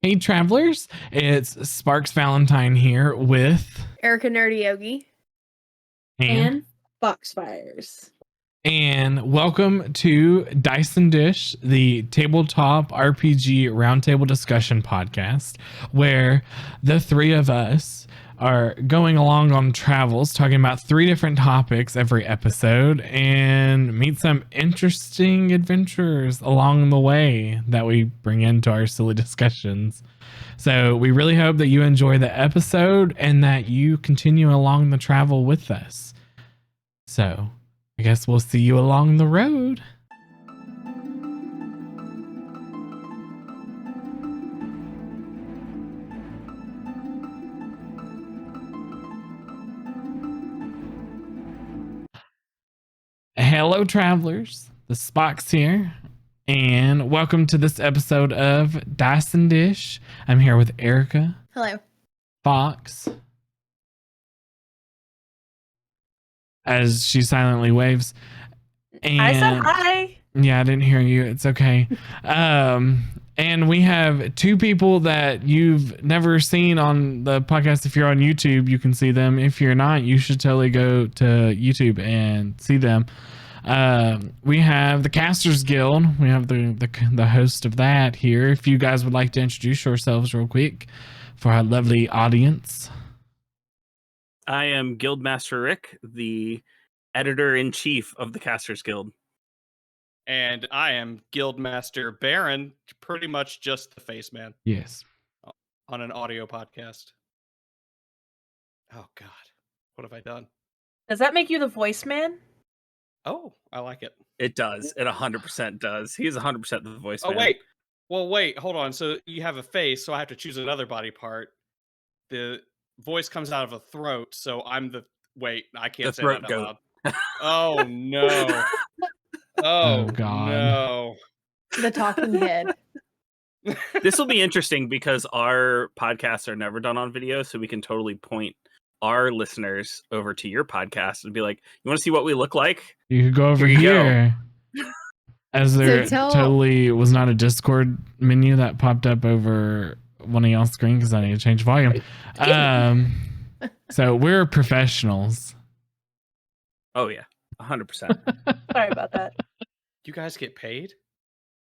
Hey, travelers, it's Sparks Valentine here with Erica Nerdy Yogi. and Foxfires. and welcome to Dice and Dish, the tabletop RPG roundtable discussion podcast, where the three of us are going along on travels, talking about three different topics every episode, and meet some interesting adventures along the way that we bring into our silly discussions. So we really hope that you enjoy the episode and that you continue along the travel with us. So I guess we'll see you along the road. Hello, travelers. The Spock's here, and welcome to this episode of Dice and Dish. I'm here with Erica, Hello. Fox, as she silently waves. And I said hi. Yeah, I didn't hear you. It's okay. And we have two people that you've never seen on the podcast. If you're on YouTube, you can see them. If you're not, you should totally go to YouTube and see them. We have the Casters Guild. We have the host of that here. If you guys would like to introduce yourselves real quick for our lovely audience. I am Guildmaster Rick, the editor-in-chief of the Casters Guild. And I am Guildmaster Baron, pretty much just the face man Yes. on an audio podcast. Oh, God. What have I done? Does that make you the voice man? Oh, I like it. It does. It 100% does. He is 100% the voice Oh, man. wait. Well, wait. Hold on. So you have a face, so I have to choose another body part. The voice comes out of a throat, so I'm the... Wait, I can't The say throat that out goat. loud. Oh, no. Oh, God. no. The talking head. This will be interesting because our podcasts are never done on video, so we can totally point our listeners over to your podcast and be like, you want to see what we look like? You could go over Here you here. As there So totally was not a Discord menu that popped up over one of y'all's screen because I need to change volume. So we're professionals. Oh, yeah. 100%. Sorry about that. You guys get paid?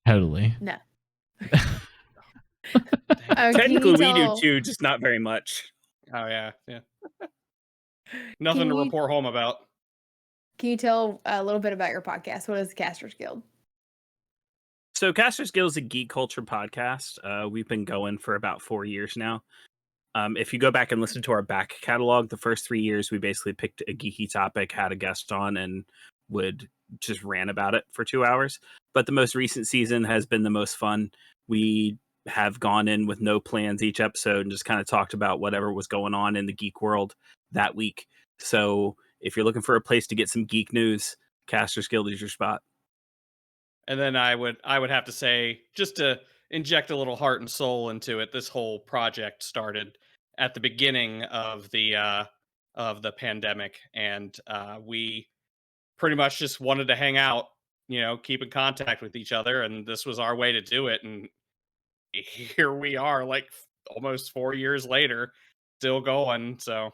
Totally. No. Technically, we do too, just not very much. Oh, yeah. Yeah. Nothing to you- report home about. Can you tell a little bit about your podcast? What is the Casters Guild? So Casters Guild is a geek culture podcast. We've been going for about 4 years now. If you go back and listen to our back catalog, the first 3 years, we basically picked a geeky topic, had a guest on, and would just rant about it for 2 hours. But the most recent season has been the most fun. We have gone in with no plans each episode and just kind of talked about whatever was going on in the geek world that week. So if you're looking for a place to get some geek news, Casters Guild is your spot. And then I would have to say, just to inject a little heart and soul into it, this whole project started at the beginning of the pandemic, and we pretty much just wanted to hang out, keep in contact with each other, and this was our way to do it. And here we are, like almost 4 years later, still going. So,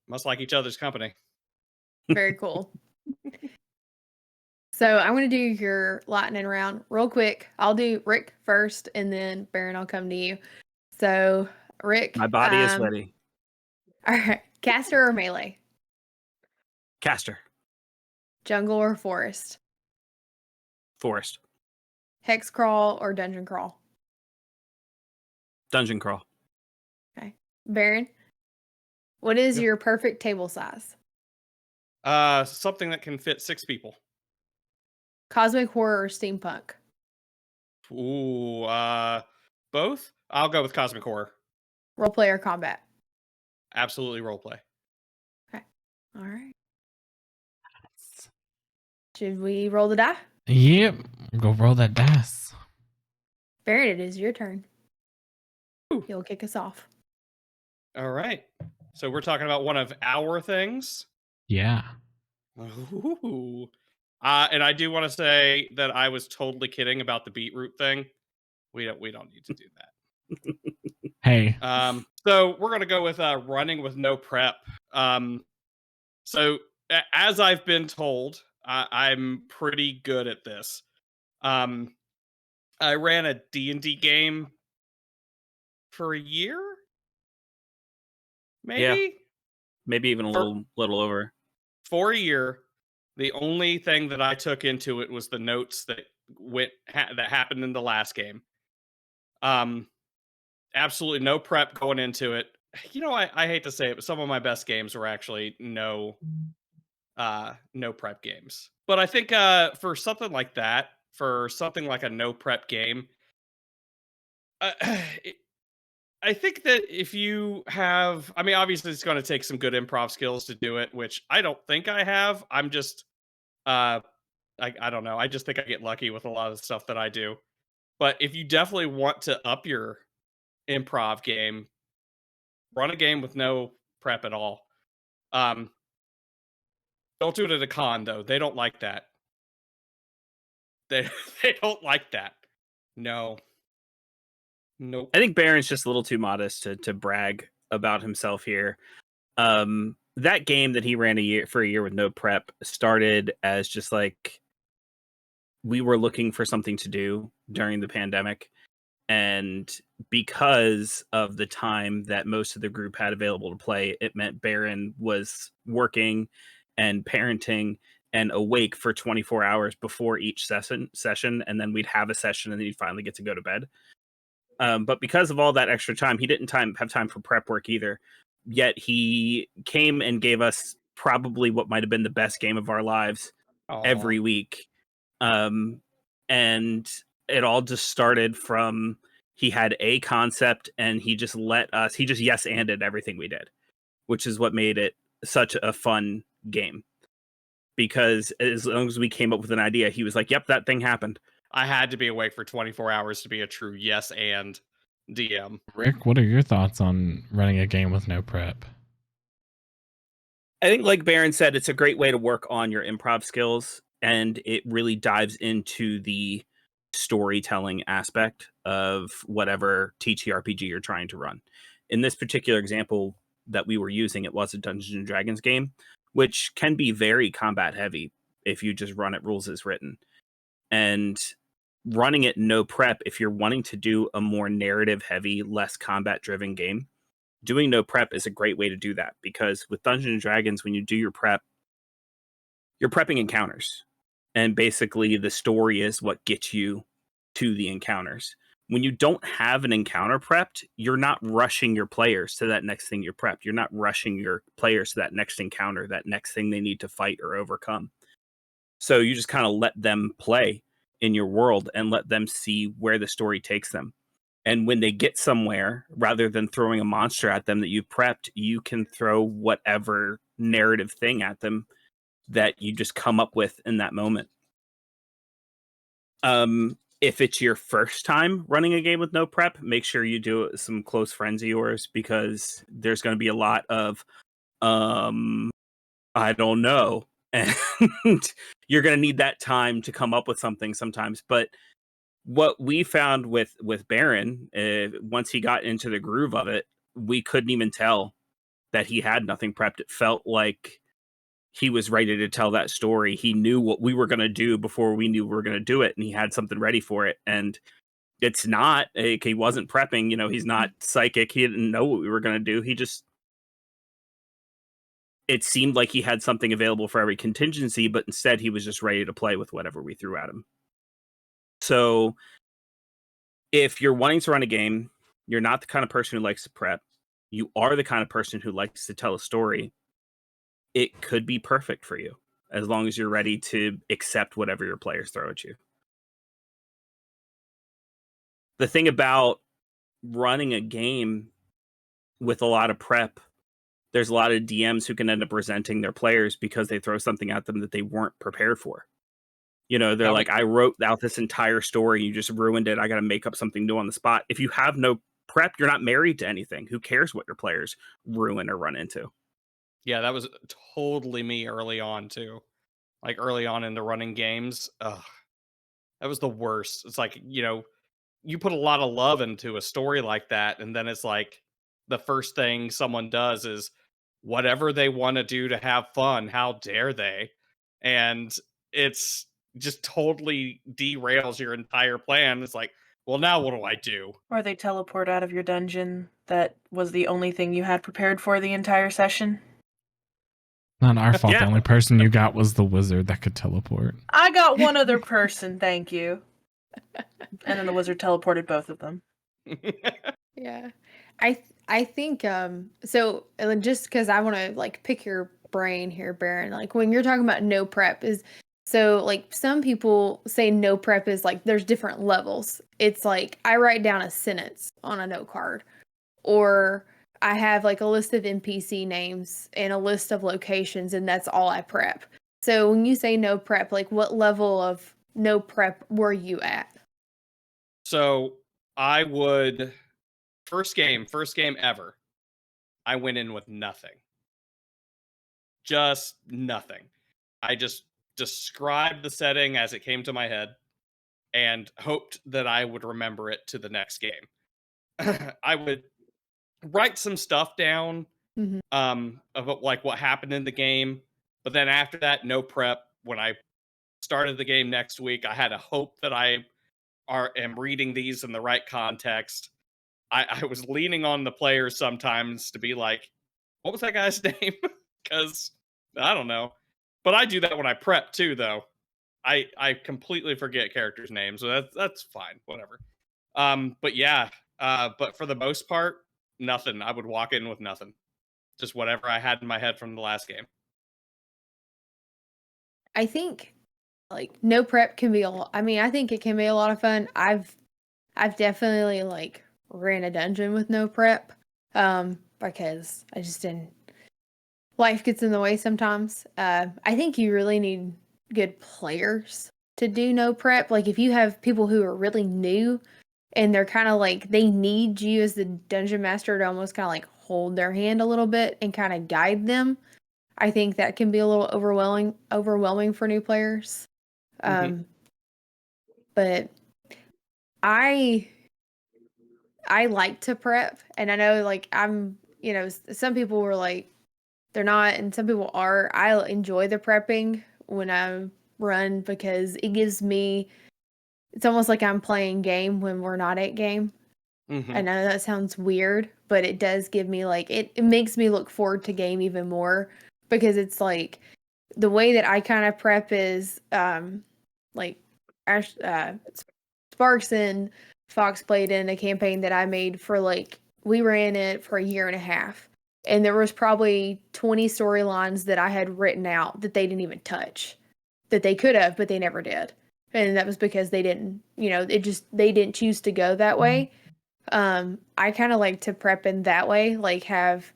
must like each other's company. Very cool. So I'm going to do your lightning round real quick. I'll do Rick first, and then Baron, I'll come to you. So Rick. My body is ready. All right. Caster or melee? Caster. Jungle or forest? Forest. Hex crawl or dungeon crawl? Dungeon crawl. Okay. Baron, what is Yeah. your perfect table size? Something that can fit 6 people. Cosmic horror or steampunk? Ooh, both? I'll go with cosmic horror. Roleplay or combat? Absolutely roleplay. All right. Should we roll the die? Yep. Go roll that dice. Baron, it is your turn. Ooh. You'll kick us off. All right. So we're talking about one of our things. Yeah. Ooh. And I do want to say that I was totally kidding about the beetroot thing. We don't need to do that. Hey, So we're gonna go with running with no prep. So as I've been told, I'm pretty good at this. I ran a D&D game for a year, Yeah. maybe Maybe even a for little over. for a year. The only thing that I took into it was the notes that that happened in the last game. Absolutely no prep going into it. You know, I hate to say it, but some of my best games were actually no prep games. But I think for something like that, for something like a no prep game, uh, I think that if you have, I mean, obviously it's going to take some good improv skills to do it, which I don't think I have. I'm just, uh, I don't know. I just think I get lucky with a lot of the stuff that I do. But if you definitely want to up your improv game, run a game with no prep at all. Um, don't do it at a con though. They don't like that. They they don't like that. No. Nope. I think Baron's just a little too modest to brag about himself here. That game that he ran a year with no prep started as just like we were looking for something to do during the pandemic. And because of the time that most of the group had available to play, it meant Baron was working and parenting and awake for 24 hours before each session. And then we'd have a session and then he'd finally get to go to bed. But because of all that extra time, he didn't have time for prep work either. Yet he came and gave us probably what might have been the best game of our lives every week. And it all just started from he had a concept and he just yes-anded everything we did, which is what made it such a fun game. Because as long as we came up with an idea, he was like, yep, that thing happened. I had to be awake for 24 hours to be a true yes and DM. Rick, what are your thoughts on running a game with no prep? I think, like Baron said, it's a great way to work on your improv skills, and it really dives into the storytelling aspect of whatever TTRPG you're trying to run. In this particular example that we were using, it was a Dungeons and Dragons game, which can be very combat heavy if you just run it rules as written. And running it no prep, if you're wanting to do a more narrative heavy, less combat driven game, doing no prep is a great way to do that, because with Dungeons and Dragons, when you do your prep, you're prepping encounters. And basically the story is what gets you to the encounters. When you don't have an encounter prepped, you're not rushing your players to that next thing you're prepped. You're not rushing your players to that next encounter, that next thing they need to fight or overcome. So you just kind of let them play in your world and let them see where the story takes them. And when they get somewhere, rather than throwing a monster at them that you've prepped, you can throw whatever narrative thing at them that you just come up with in that moment. If it's your first time running a game with no prep, make sure you do it with some close friends of yours, because there's going to be a lot of, I don't know. And you're going to need that time to come up with something sometimes. But what we found with Baron, once he got into the groove of it, we couldn't even tell that he had nothing prepped. It felt like he was ready to tell that story. He knew what we were going to do before we knew we were going to do it, and he had something ready for it. And it's not like he wasn't prepping. You know, he's not psychic. He didn't know what we were going to do. It seemed like he had something available for every contingency, but instead he was just ready to play with whatever we threw at him. So if you're wanting to run a game, you're not the kind of person who likes to prep, you are the kind of person who likes to tell a story, it could be perfect for you, as long as you're ready to accept whatever your players throw at you. The thing about running a game with a lot of prep, there's a lot of DMs who can end up resenting their players because they throw something at them that they weren't prepared for. You know, they're like, I wrote out this entire story, you just ruined it. I got to make up something new on the spot. If you have no prep, you're not married to anything. Who cares what your players ruin or run into? Yeah, that was totally me early on too. Like early on in the running games. Ugh. That was the worst. It's like, you know, you put a lot of love into a story like that, and then it's like the first thing someone does is whatever they want to do to have fun. How dare they? And it's just totally derails your entire plan. It's like, well, now what do I do? Or they teleport out of your dungeon that was the only thing you had prepared for the entire session. Not our fault. Yeah. The only person you got was the wizard that could teleport. I got one other person, thank you. And then the wizard teleported both of them. Yeah. I think so and then just because I want to like pick your brain here, Baron, like when you're talking about no prep is so like some people say no prep is like there's different levels. It's like I write down a sentence on a note card, or I have like a list of NPC names and a list of locations, and that's all I prep. So when you say no prep, like what level of no prep were you at? So I would first game ever. I went in with nothing. Just nothing. I just described the setting as it came to my head and hoped that I would remember it to the next game. I would write some stuff down Mhm. about like what happened in the game, but then after that, no prep. When I started the game next week, I had a hope that I am reading these in the right context. I was leaning on the players sometimes to be like, what was that guy's name? Because I don't know. But I do that when I prep too, though. I completely forget characters' names, so that's fine, whatever. But yeah, but for the most part, nothing. I would walk in with nothing, just whatever I had in my head from the last game. I think like no prep can be a lot. I mean, I think it can be a lot of fun. I've definitely like ran a dungeon with no prep because I just didn't life gets in the way sometimes. I think you really need good players to do no prep. Like if you have people who are really new and they're kind of like they need you as the dungeon master to almost kind of like hold their hand a little bit and kind of guide them. I think that can be a little overwhelming for new players. Mhm. But I I like to prep, and I know like I'm, some people were like they're not, and some people are. I enjoy the prepping when I run because it gives me. It's almost like I'm playing game when we're not at game. I Mhm. know that sounds weird, but it does give me like it makes me look forward to game even more because it's like the way that I kind of prep is like Ash, Sparks and Fox played in a campaign that I made for like we ran it for a year and a half. And there was probably 20 storylines that I had written out that they didn't even touch. That they could have, but they never did. And that was because they didn't, they didn't choose to go that way. I kind of like to prep in that way, like have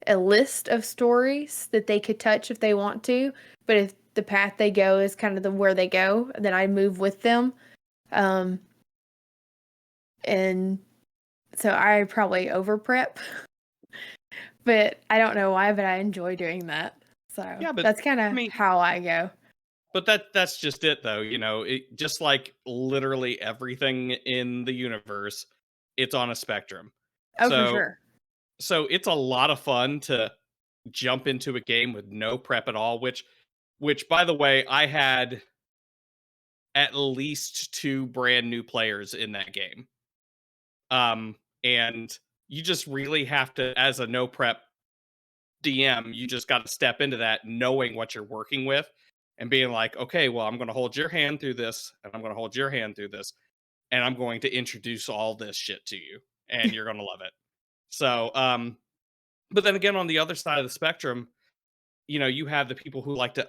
a list of stories that they could touch if they want to, but if the path they go is kind of the where they go, then I move with them. And so I probably over prep, but I don't know why, but I enjoy doing that. So Yeah, but that's kind I of mean, how I go. but that's just it, though. Just like literally everything in the universe, it's on a spectrum. Oh, for So sure. so it's a lot of fun to jump into a game with no prep at all. Which by the way, I had at least 2 brand new players in that game. And you just really have to, as a no prep DM, you just got to step into that knowing what you're working with and being like, okay, well, I'm going to hold your hand through this, and I'm going to hold your hand through this, and I'm going to introduce all this shit to you, and you're going to love it. So, but then again, on the other side of the spectrum, you have the people who like to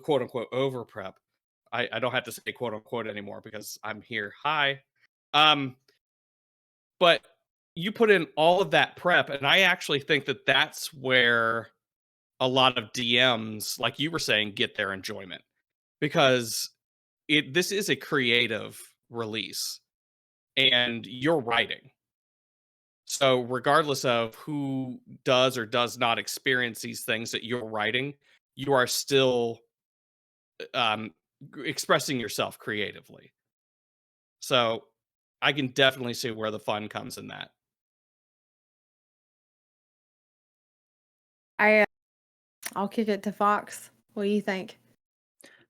quote unquote over prep. I don't have to say quote unquote anymore because I'm here. Hi. Um, but you put in all of that prep, and I actually think that that's where a lot of DMs, like you were saying, get their enjoyment because this is a creative release and you're writing. So regardless of who does or does not experience these things that you're writing, you are still um, expressing yourself creatively. So I can definitely see where the fun comes in that. I'll kick it to Fox. What do you think?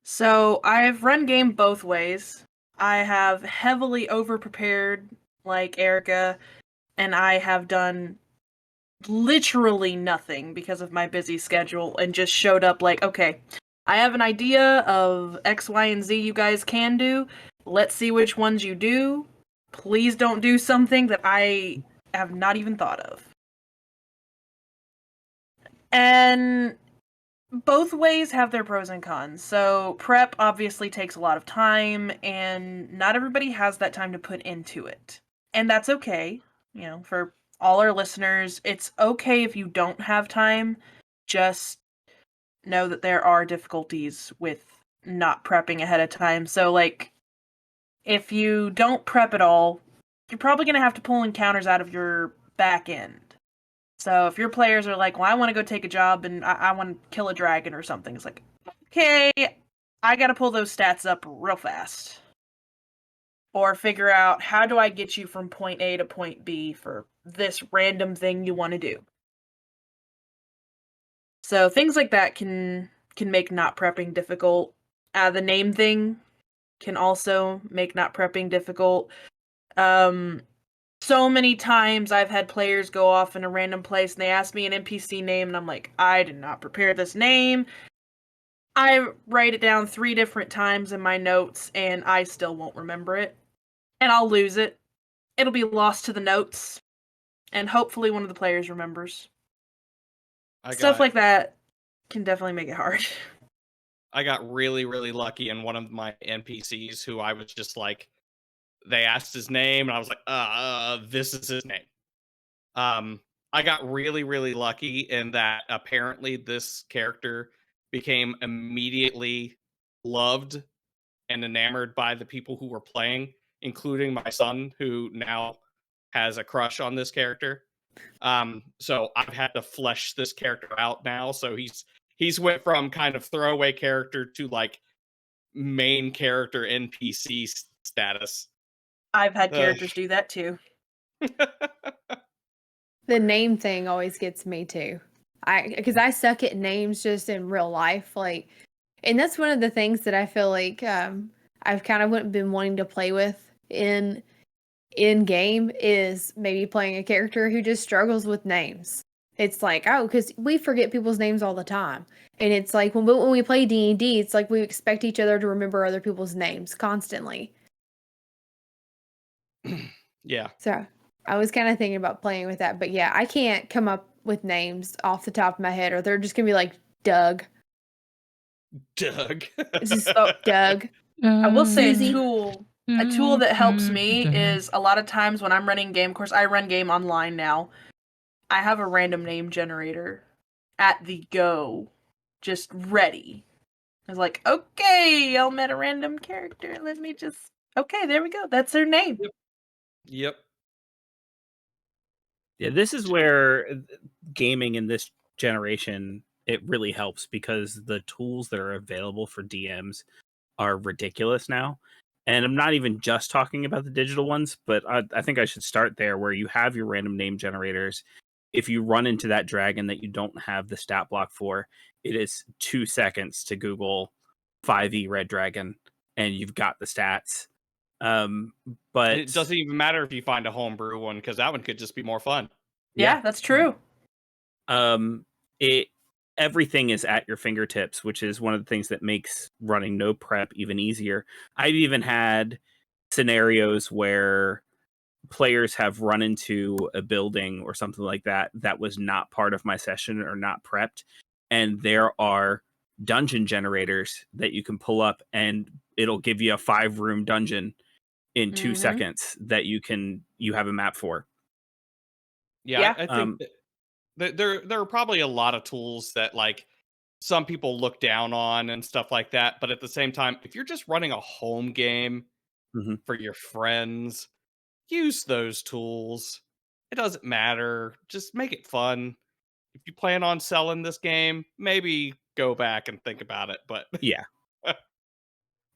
So I've run game both ways. I have heavily over-prepared, like Erica, and I have done literally nothing because of my busy schedule and just showed up like, okay, I have an idea of X, Y, and Z you guys can do. Let's see which ones you do. Please don't do something that I have not even thought of. And both ways have their pros and cons. So prep obviously takes a lot of time, and not everybody has that time to put into it. And that's okay. You know, for all our listeners, it's okay if you don't have time. Just know that there are difficulties with not prepping ahead of time. So, like, if you don't prep at all, you're probably going to have to pull encounters out of your back end. So if your players are like, well, I want to go take a job and I want to kill a dragon or something, it's like, okay, I got to pull those stats up real fast. Or figure out, how do I get you from point A to point B for this random thing you want to do? So things like that can make not prepping difficult. The name thing can also make not prepping difficult. So many times I've had players go off in a random place and they ask me an NPC name and I'm like, I did not prepare this name. I write it down 3 different times in my notes and I still won't remember it. And I'll lose it. It'll be lost to the notes. And hopefully one of the players remembers. Stuff like that can definitely make it hard. I got really, really lucky in one of my NPCs who I was just like, they asked his name and I was like, this is his name. I got really, really lucky in that apparently this character became immediately loved and enamored by the people who were playing, including my son, who now has a crush on this character. So I've had to flesh this character out now. So he's went from kind of throwaway character to like main character NPC status. I've had characters do that too. The name thing always gets me too. Because I suck at names just in real life, like, and that's one of the things that I feel like I've kind of been wanting to play with in game is maybe playing a character who just struggles with names. It's like, oh, because we forget people's names all the time, and it's like when we play D&D, it's like we expect each other to remember other people's names constantly. Yeah. So I was kind of thinking about playing with that, but yeah, I can't come up with names off the top of my head, or they're just gonna be like Doug. It's just Doug. I will say Susie. a tool that helps me is a lot of times when I'm running game, of course I run game online now, I have a random name generator at the go, just ready. I was like, okay, I'll met a random character. Let me just, okay, there we go. That's their name. Yep. Yeah, this is where gaming in this generation, it really helps because the tools that are available for DMs are ridiculous now. And I'm not even just talking about the digital ones, but I think I should start there where you have your random name generators. If you run into that dragon that you don't have the stat block for, it is 2 seconds to Google 5e red dragon and you've got the stats. But it doesn't even matter if you find a homebrew one because that one could just be more fun. Yeah, that's true. It everything is at your fingertips, which is one of the things that makes running no prep even easier. I've even had scenarios where players have run into a building or something like that that was not part of my session or not prepped, and there are dungeon generators that you can pull up and it'll give you a 5-room dungeon in 2 seconds that you have a map for. Yeah. I think there are probably a lot of tools that like some people look down on and stuff like that, but at the same time, if you're just running a home game for your friends, use those tools. It doesn't matter. Just make it fun. If you plan on selling this game, maybe go back and think about it, but Yeah.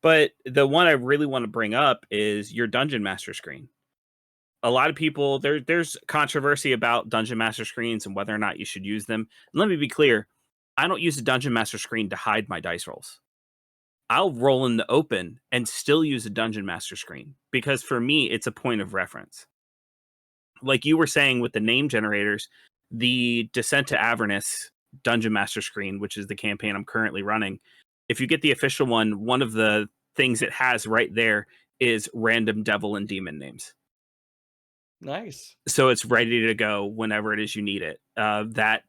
But the one I really want to bring up is your Dungeon Master screen. A lot of people, there's controversy about Dungeon Master screens and whether or not you should use them. And let me be clear, I don't use a Dungeon Master screen to hide my dice rolls. I'll roll in the open and still use a Dungeon Master screen because for me, it's a point of reference. Like you were saying with the name generators, the Descent to Avernus Dungeon Master screen, which is the campaign I'm currently running, if you get the official one of the things it has right there is random devil and demon names. Nice. So it's ready to go whenever it is you need it. That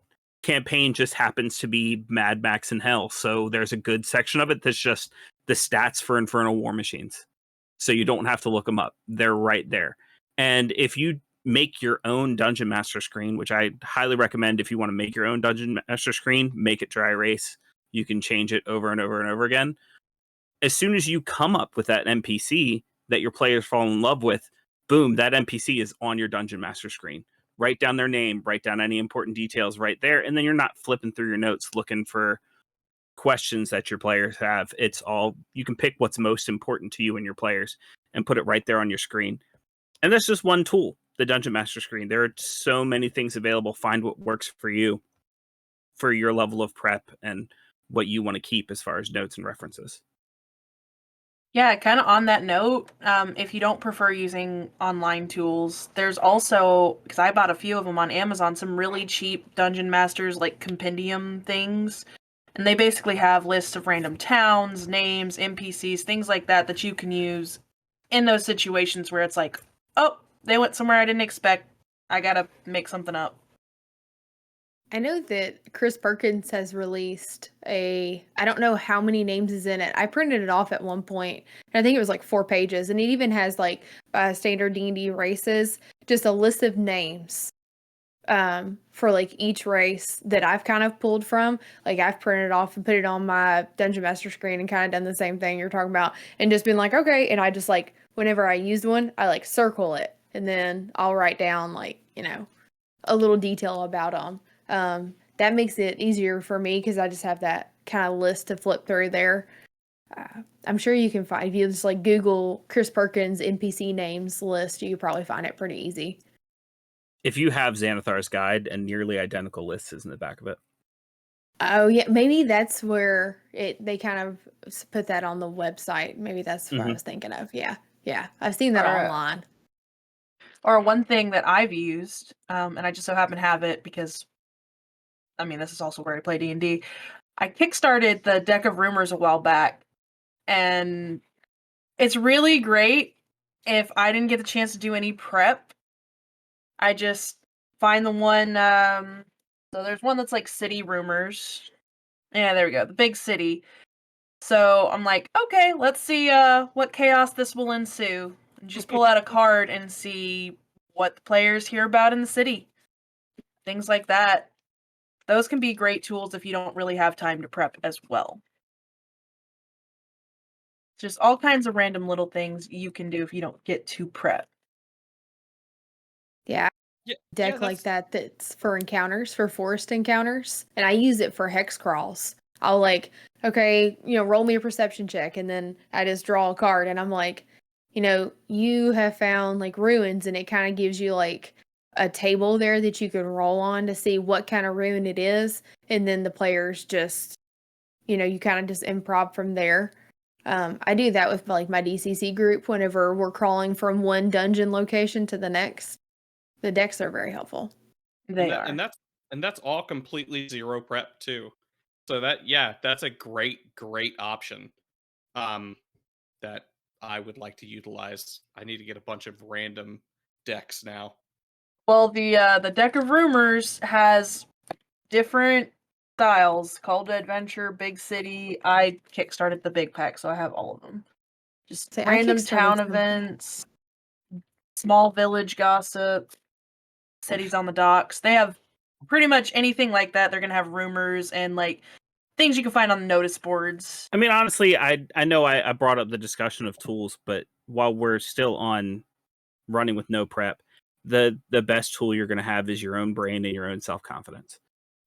campaign just happens to be Mad Max in Hell. So there's a good section of it that's just the stats for Infernal War Machines. So you don't have to look them up. They're right there. And if you make your own Dungeon Master screen, which I highly recommend if you want to make your own Dungeon Master screen, make it dry erase. You can change it over and over and over again. As soon as you come up with that NPC that your players fall in love with, boom, that NPC is on your Dungeon Master screen. Write down their name, write down any important details right there, and then you're not flipping through your notes looking for questions that your players have. It's all, you can pick what's most important to you and your players and put it right there on your screen. And that's just one tool, the Dungeon Master screen. There are so many things available. Find what works for you, for your level of prep and what you want to keep as far as notes and references. Yeah, kind of on that note, if you don't prefer using online tools, there's also, because I bought a few of them on Amazon, some really cheap Dungeon Masters, like compendium things. And they basically have lists of random towns, names, NPCs, things like that that you can use in those situations where it's like, oh, they went somewhere I didn't expect. I gotta make something up. I know that Chris Perkins has released I don't know how many names is in it. I printed it off at one point, and I think it was like 4 pages, and it even has like standard D&D races, just a list of names for like each race that I've kind of pulled from. Like I've printed off and put it on my Dungeon Master screen and kind of done the same thing you're talking about, and just been like, okay, and I just like, whenever I used one, I like circle it, and then I'll write down like, a little detail about them. That makes it easier for me because I just have that kind of list to flip through there. I'm sure you can find, if you just like Google Chris Perkins NPC names list, you could probably find it pretty easy. If you have Xanathar's Guide, and nearly identical lists is in the back of it. Oh yeah, maybe that's where they kind of put that on the website. Maybe that's what I was thinking of. Yeah, I've seen that online. Or one thing that I've used, and I just so happen to have it because, I mean, this is also where I play D&D. I kickstarted the Deck of Rumors a while back, and it's really great if I didn't get the chance to do any prep. I just find the one, so there's one that's like City Rumors. Yeah, there we go, the big city. So I'm like, okay, let's see what chaos this will ensue. And just pull out a card and see what the players hear about in the city. Things like that. Those can be great tools if you don't really have time to prep as well. Just all kinds of random little things you can do if you don't get to prep. Yeah. Deck like that's for encounters, for forest encounters, and I use it for hex crawls. I'll like, okay, roll me a perception check, and then I just draw a card, and I'm like, you have found like ruins, and it kind of gives you like a table there that you can roll on to see what kind of ruin it is, and then the players just, you kind of just improv from there. I do that with like my DCC group whenever we're crawling from one dungeon location to the next. The decks are very helpful. They are. And that's all completely zero prep too. So that's a great option. That I would like to utilize. I need to get a bunch of random decks now. Well, the Deck of Rumors has different styles: Call to Adventure, Big City. I kickstarted the big pack, so I have all of them. Just random town events, small village gossip, cities on the docks. They have pretty much anything like that. They're gonna have rumors and like things you can find on notice boards. I mean, honestly, I know I brought up the discussion of tools, but while we're still on running with no prep, the best tool you're going to have is your own brain and your own self-confidence.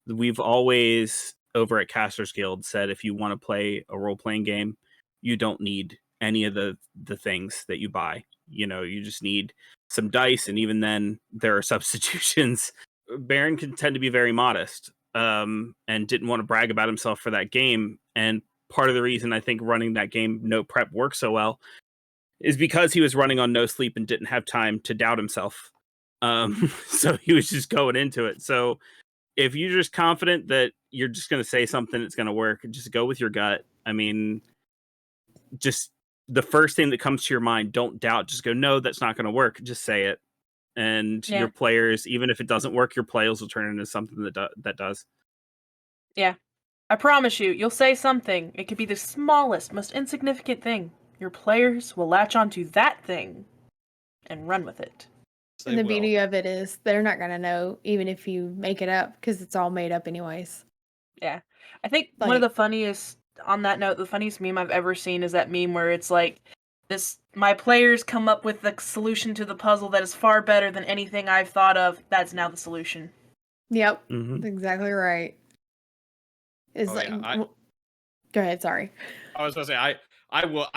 We've always, over at Casters Guild, said if you want to play a role-playing game, you don't need any of the things that you buy. You know, you just need some dice, and even then there are substitutions. Baron can tend to be very modest, and didn't want to brag about himself for that game. And part of the reason I think running that game no prep worked so well is because he was running on no sleep and didn't have time to doubt himself. So he was just going into it. So if you're just confident that you're just going to say something that's going to work, just go with your gut. I mean, just the first thing that comes to your mind, don't doubt. Just go, no, that's not going to work. Just say it. And your players, even if it doesn't work, your players will turn into something that does. Yeah. I promise you, you'll say something. It could be the smallest, most insignificant thing. Your players will latch onto that thing and run with it. And the beauty of it is they're not going to know even if you make it up because it's all made up anyways. Yeah. I think one of the funniest, on that note, the funniest meme I've ever seen is that meme where it's like, my players come up with the solution to the puzzle that is far better than anything I've thought of. That's now the solution. Yep. That's exactly right. It's go ahead, sorry. I was going to say, I will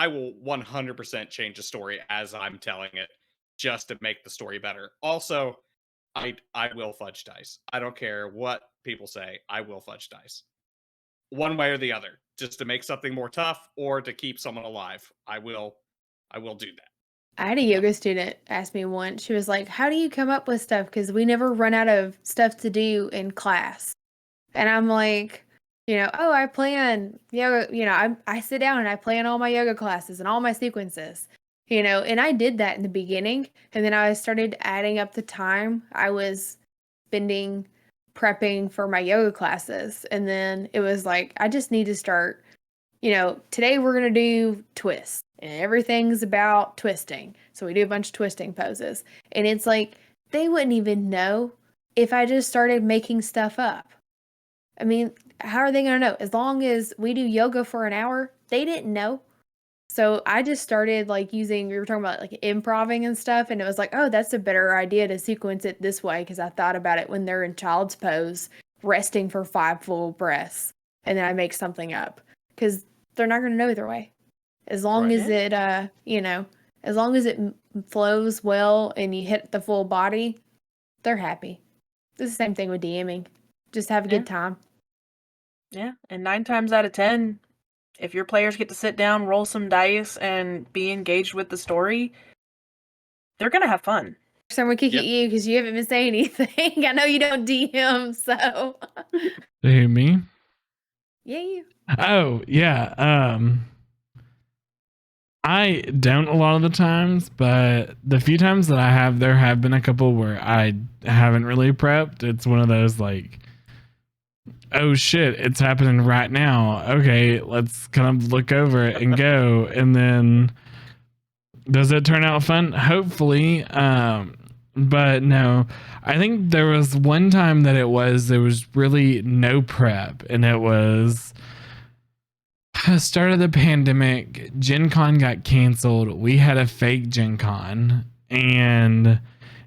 100% change the story as I'm telling it, just to make the story better. Also, I will fudge dice. I don't care what people say. I will fudge dice. One way or the other, just to make something more tough or to keep someone alive. I will do that. I had a yoga student ask me once. She was like, "How do you come up with stuff? Because we never run out of stuff to do in class." And I'm like, I plan yoga. I sit down and I plan all my yoga classes and all my sequences. And I did that in the beginning, and then I started adding up the time I was spending prepping for my yoga classes, and then it was like, I just need to start, today we're going to do twists, and everything's about twisting. So we do a bunch of twisting poses, and it's like, they wouldn't even know if I just started making stuff up. I mean, how are they going to know? As long as we do yoga for an hour, they didn't know. So I just started we were talking about like improving and stuff, and it was like, oh, that's a better idea to sequence it this way, because I thought about it when they're in child's pose, resting for 5 full breaths, and then I make something up, because they're not going to know either way. As long as it, as long as it flows well and you hit the full body, they're happy. It's the same thing with DMing. Just have a good time. Yeah, and 9 times out of 10, if your players get to sit down, roll some dice, and be engaged with the story, they're going to have fun. Someone kick at you because you haven't been saying anything. I know you don't DM, so. Who, me? Yeah, you. Oh, yeah. I don't a lot of the times, but the few times that I have, there have been a couple where I haven't really prepped. It's one of those like, oh shit, it's happening right now. Okay, let's kind of look over it and go. And then does it turn out fun? Hopefully. But no, I think there was one time that there was really no prep, and it was start of the pandemic. Gen Con got canceled. We had a fake Gen Con, and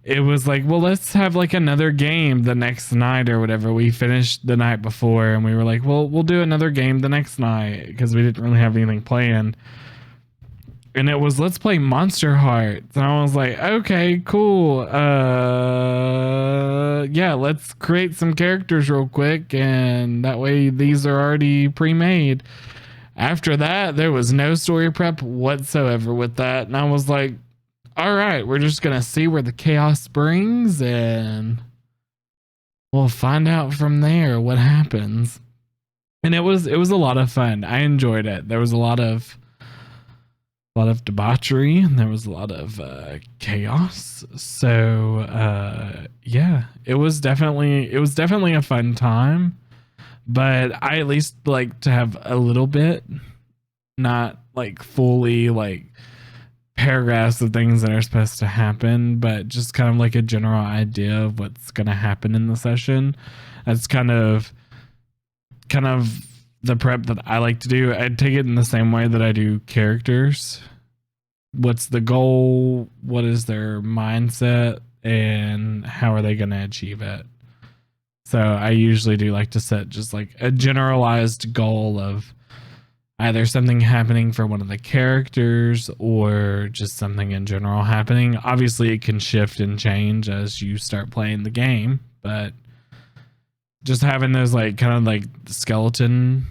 it was like, well, let's have like another game the next night or whatever. We finished the night before, and we were like, well, we'll do another game the next night because we didn't really have anything planned. And it was, let's play Monster Hearts. And I was like, okay, cool. Yeah, let's create some characters real quick, and that way these are already pre-made. After that, there was no story prep whatsoever with that. And I was like, all right, we're just going to see where the chaos brings, and we'll find out from there what happens. And it was a lot of fun. I enjoyed it. There was a lot of debauchery, and there was a lot of chaos. So yeah, it was definitely a fun time. But I at least like to have a little bit, not like fully like paragraphs of things that are supposed to happen, but just kind of like a general idea of what's going to happen in the session. That's kind of the prep that I like to do. I take it in the same way that I do characters. What's the goal? What is their mindset? And how are they going to achieve it? So I usually do like to set just like a generalized goal of, either something happening for one of the characters or just something in general happening. Obviously, it can shift and change as you start playing the game, but just having those like kind of like skeleton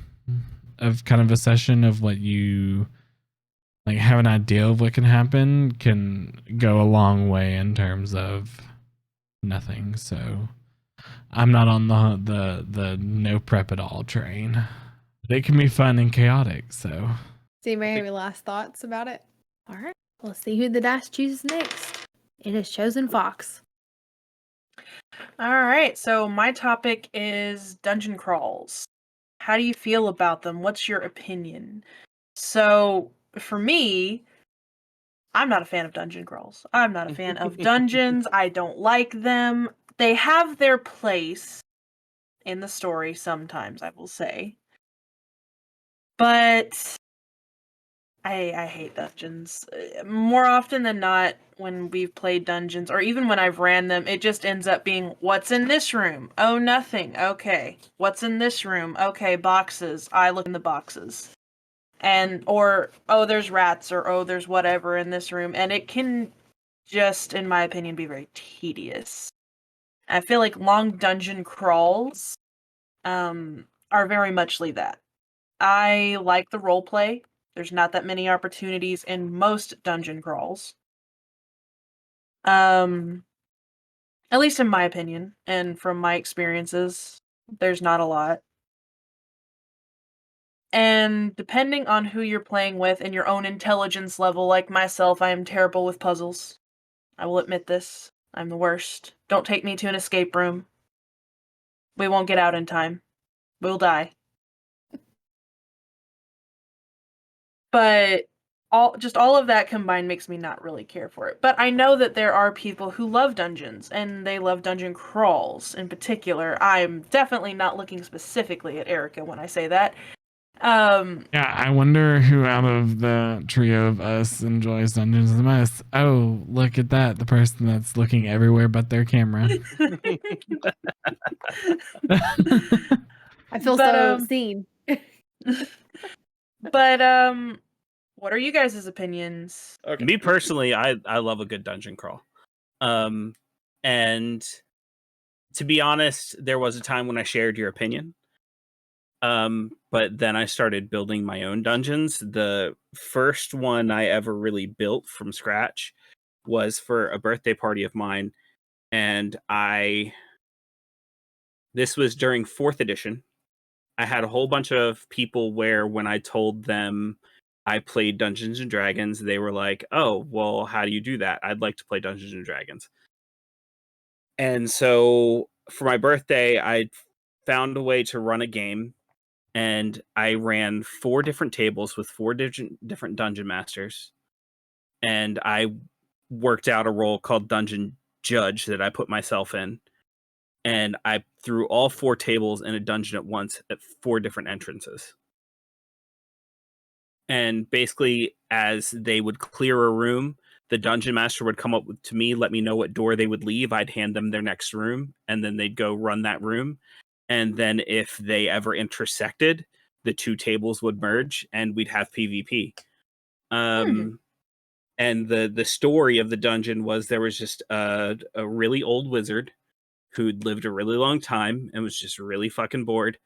of kind of a session of what you like have an idea of what can happen can go a long way in terms of nothing. So I'm not on the no prep at all train. But it can be fun and chaotic. So Does anybody have any last thoughts about it? All right. Let's see who the dice chooses next. It has chosen Fox. All right, so my topic is dungeon crawls. How do you feel about them? What's your opinion? So, for me, I'm not a fan of dungeon crawls. I'm not a fan of dungeons. I don't like them. They have their place in the story sometimes, I will say. But I hate dungeons. More often than not, when we've played dungeons, or even when I've ran them, it just ends up being, what's in this room? Oh, nothing. Okay. What's in this room? Okay, boxes. I look in the boxes. Or, oh, there's rats, or oh, there's whatever in this room. And it can just, in my opinion, be very tedious. I feel like long dungeon crawls are very muchly that. I like the role play. There's not that many opportunities in most dungeon crawls. At least in my opinion, and from my experiences, there's not a lot. And depending on who you're playing with and your own intelligence level, like myself, I am terrible with puzzles. I will admit this. I'm the worst. Don't take me to an escape room. We won't get out in time. We'll die. But all of that combined makes me not really care for it. But I know that there are people who love dungeons, and they love dungeon crawls in particular. I'm definitely not looking specifically at Erica when I say that. yeah, I wonder who out of the trio of us enjoys dungeons the most. Oh, look at that. The person that's looking everywhere but their camera. I feel But, so seen. but what are you guys' opinions? Okay. Me personally, I love a good dungeon crawl. And to be honest, there was a time when I shared your opinion. But then I started building my own dungeons. The first one I ever really built from scratch was for a birthday party of mine, and this was during 4th edition. I had a whole bunch of people where when I told them I played Dungeons and Dragons, they were like, "Oh, well, how do you do that? I'd like to play Dungeons and Dragons." And so for my birthday, I found a way to run a game, and I ran 4 different tables with 4 different dungeon masters, and I worked out a role called Dungeon Judge that I put myself in, and I threw all 4 tables in a dungeon at once at 4 different entrances. And basically, as they would clear a room, the dungeon master would come up to me, let me know what door they would leave. I'd hand them their next room, and then they'd go run that room. And then if they ever intersected, the 2 tables would merge, and we'd have PvP. And the story of the dungeon was there was just a really old wizard who'd lived a really long time and was just really fucking bored.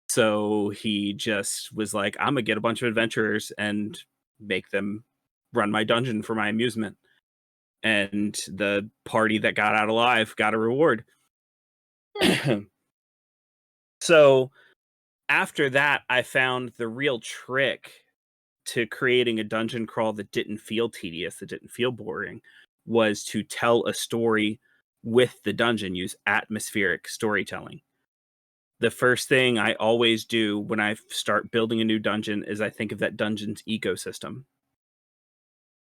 So he just was like, I'm gonna get a bunch of adventurers and make them run my dungeon for my amusement. And the party that got out alive got a reward. So after that, I found the real trick to creating a dungeon crawl that didn't feel tedious, that didn't feel boring, was to tell a story with the dungeon, use atmospheric storytelling. The first thing I always do when I start building a new dungeon is I think of that dungeon's ecosystem.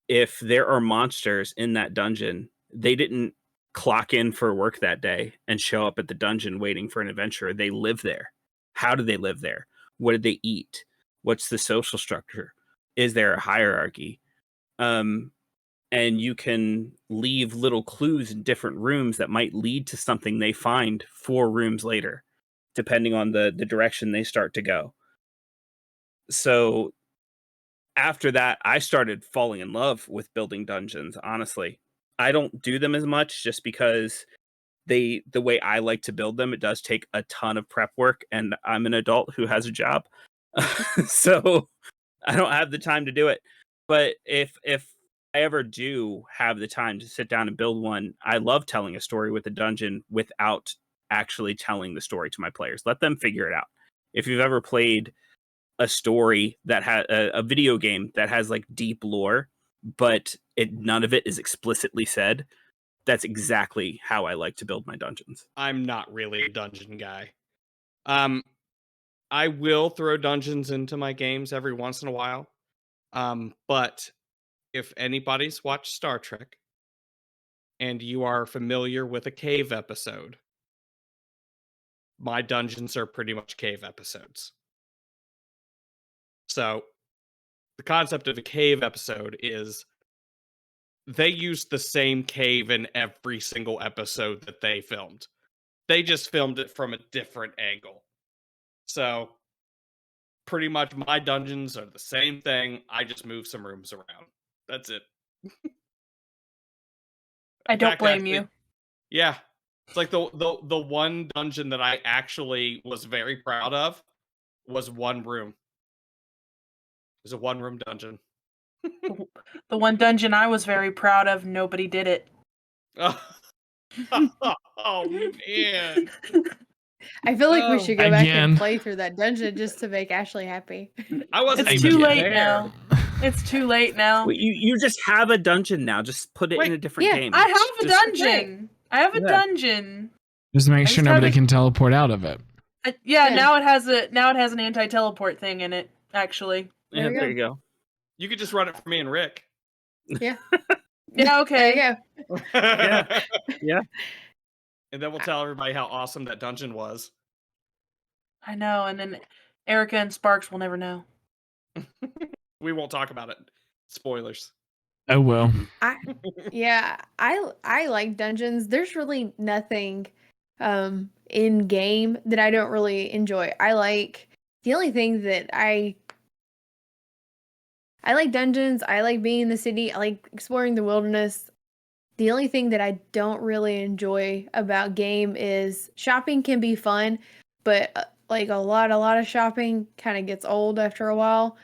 If there are monsters in that dungeon, they didn't clock in for work that day and show up at the dungeon waiting for an adventurer. They live there. How do they live there? What did they eat? What's the social structure? Is there a hierarchy? And you can leave little clues in different rooms that might lead to something they find 4 rooms later, depending on the direction they start to go. So after that, I started falling in love with building dungeons. Honestly, I don't do them as much just because the way I like to build them, it does take a ton of prep work, and I'm an adult who has a job, so I don't have the time to do it. But if I ever do have the time to sit down and build one, I love telling a story with a dungeon without actually telling the story to my players. Let them figure it out. If you've ever played a story that has a video game that has like deep lore, but none of it is explicitly said, that's exactly how I like to build my dungeons. I'm not really a dungeon guy. I will throw dungeons into my games every once in a while. But if anybody's watched Star Trek and you are familiar with a cave episode, my dungeons are pretty much cave episodes. So the concept of a cave episode is they used the same cave in every single episode that they filmed. They just filmed it from a different angle. So pretty much my dungeons are the same thing. I just move some rooms around. That's it. I In don't fact, blame actually, you. yeah. It's like the one dungeon that I actually was very proud of was one room. It was a one room dungeon. The one dungeon I was very proud of, nobody did it. Oh man. I feel like we Oh. should go back Again. and play through that dungeon just to make Ashley happy. I wasn't It's even too late there. now. It's too late now. Wait, you just have a dungeon now. Just put it in a different yeah, game. I have a Just- dungeon. I have a Yeah. dungeon. Just make I sure just nobody haven't- can teleport out of it. Yeah, Yeah. now it has an anti-teleport thing in it, actually. Yeah, There we there you go. You could just run it for me and Rick. Yeah, There okay. you go. Yeah. And then we'll tell everybody how awesome that dungeon was. I know, and then Erica and Sparks will never know. We won't talk about it. Spoilers. Oh well. I like dungeons. There's really nothing in game that I don't really enjoy. The only thing that I like dungeons, I like being in the city, I like exploring the wilderness. The only thing that I don't really enjoy about game is shopping can be fun, but like a lot of shopping kind of gets old after a while.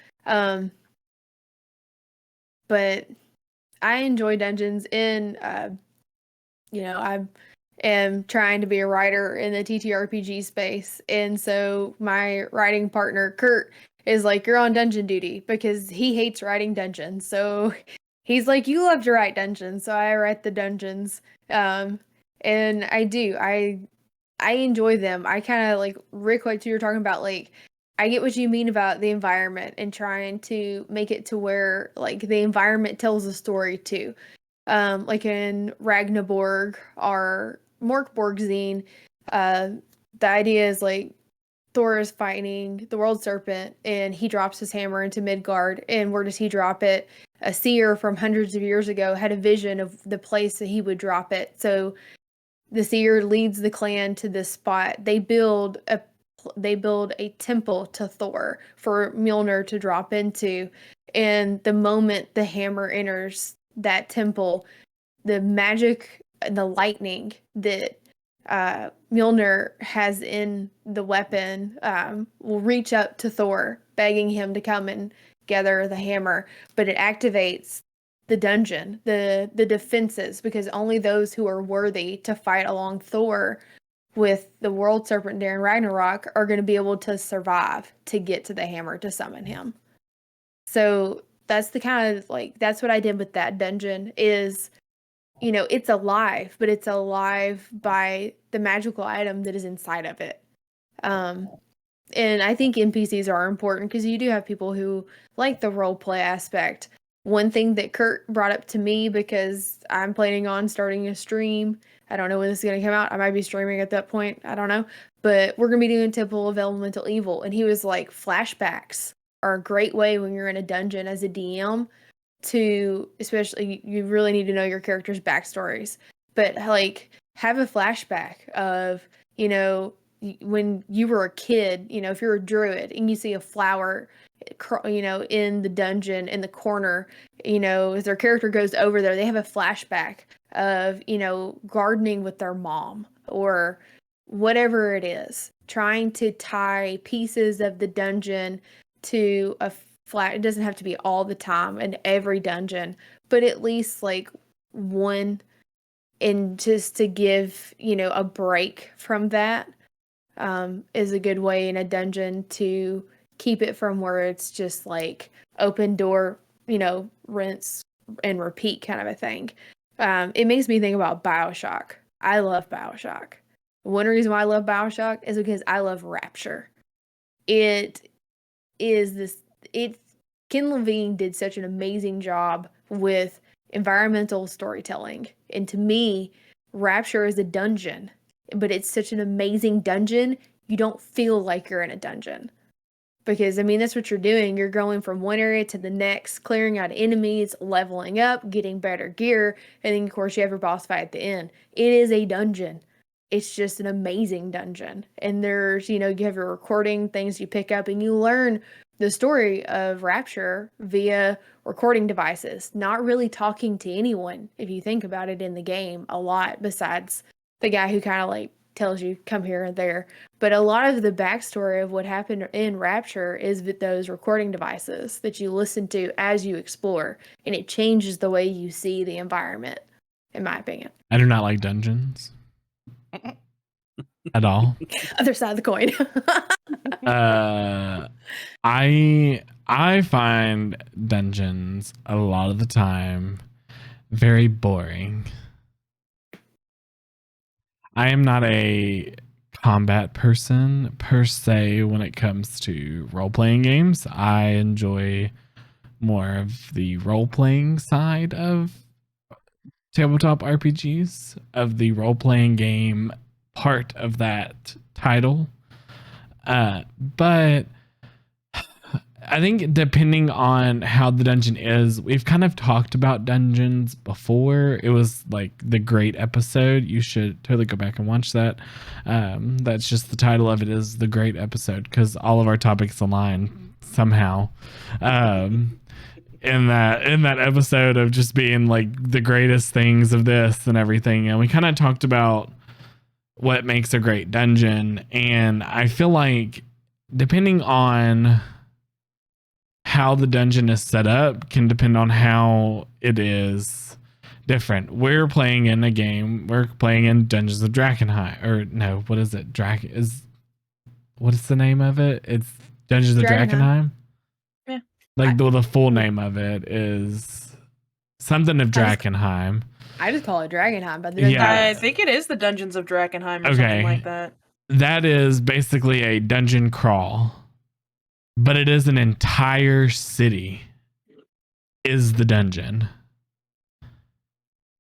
But I enjoy dungeons I am trying to be a writer in the TTRPG space. And so my writing partner, Kurt, is like, you're on dungeon duty because he hates writing dungeons. So he's like, you love to write dungeons. So I write the dungeons. And I do. I enjoy them. I kind of like Rick, what you were talking about, like, I get what you mean about the environment and trying to make it to where like the environment tells a story too. Like in Ragnaborg or Morkborgzine, the idea is like Thor is fighting the world serpent and he drops his hammer into Midgard. And where does he drop it? A seer from hundreds of years ago had a vision of the place that he would drop it. So the seer leads the clan to this spot. They build a temple to Thor for Mjolnir to drop into. And the moment the hammer enters that temple, the magic and the lightning that Mjolnir has in the weapon will reach up to Thor, begging him to come and gather the hammer. But it activates the dungeon, the defenses, because only those who are worthy to fight along Thor with the world serpent during Ragnarok are going to be able to survive to get to the hammer to summon him. So that's the kind of like, that's what I did with that dungeon is, you know, it's alive, but it's alive by the magical item that is inside of it. And I think NPCs are important because you do have people who like the role play aspect. One thing that Kurt brought up to me, because I'm planning on starting a stream. I don't know when this is going to come out. I might be streaming at that point. I don't know. But we're going to be doing Temple of Elemental Evil. And he was like, flashbacks are a great way when you're in a dungeon as a DM to, especially, you really need to know your character's backstories. But like, have a flashback of, you know, when you were a kid, you know, if you're a druid and you see a flower in the dungeon in the corner, as their character goes over there, they have a flashback of, gardening with their mom or whatever it is, trying to tie pieces of the dungeon to a flat. It doesn't have to be all the time in every dungeon, but at least like one, and just to give, a break from that, is a good way in a dungeon to keep it from where it's just like open door, rinse and repeat kind of a thing. It makes me think about BioShock. I love BioShock. One reason why I love BioShock is because I love Rapture. It is this, Ken Levine did such an amazing job with environmental storytelling. And to me, Rapture is a dungeon, but it's such an amazing dungeon, you don't feel like you're in a dungeon. Because, that's what you're doing. You're going from one area to the next, clearing out enemies, leveling up, getting better gear, and then, of course, you have your boss fight at the end. It is a dungeon. It's just an amazing dungeon. And there's, you have your recording things you pick up, and you learn the story of Rapture via recording devices, not really talking to anyone, if you think about it in the game a lot, besides the guy who kind of like tells you come here and there. But a lot of the backstory of what happened in Rapture is with those recording devices that you listen to as you explore, and it changes the way you see the environment, in my opinion. I do not like dungeons at all. Other side of the coin. I find dungeons a lot of the time very boring. I am not a combat person per se when it comes to role-playing games. I enjoy more of the role-playing side of tabletop RPGs, of the role-playing game part of that title. But I think depending on how the dungeon is, we've kind of talked about dungeons before. It was like the Great Episode. You should totally go back and watch that. That's just the title of it, is the Great Episode, because all of our topics align somehow. In that episode of just being like the greatest things of this and everything, and we kind of talked about what makes a great dungeon, and I feel like depending on how the dungeon is set up can depend on how it is different. We're playing in a game. We're playing in Dungeons of Drakenheim, or no, what is it? What is the name of it? It's Dungeons of Drakenheim. Yeah. Like the full name of it is something of Drakenheim. I just call it Dragonheim, but Yeah. I think it is the Dungeons of Drakenheim or Okay. something like that. That is basically a dungeon crawl, but it is an entire city is the dungeon.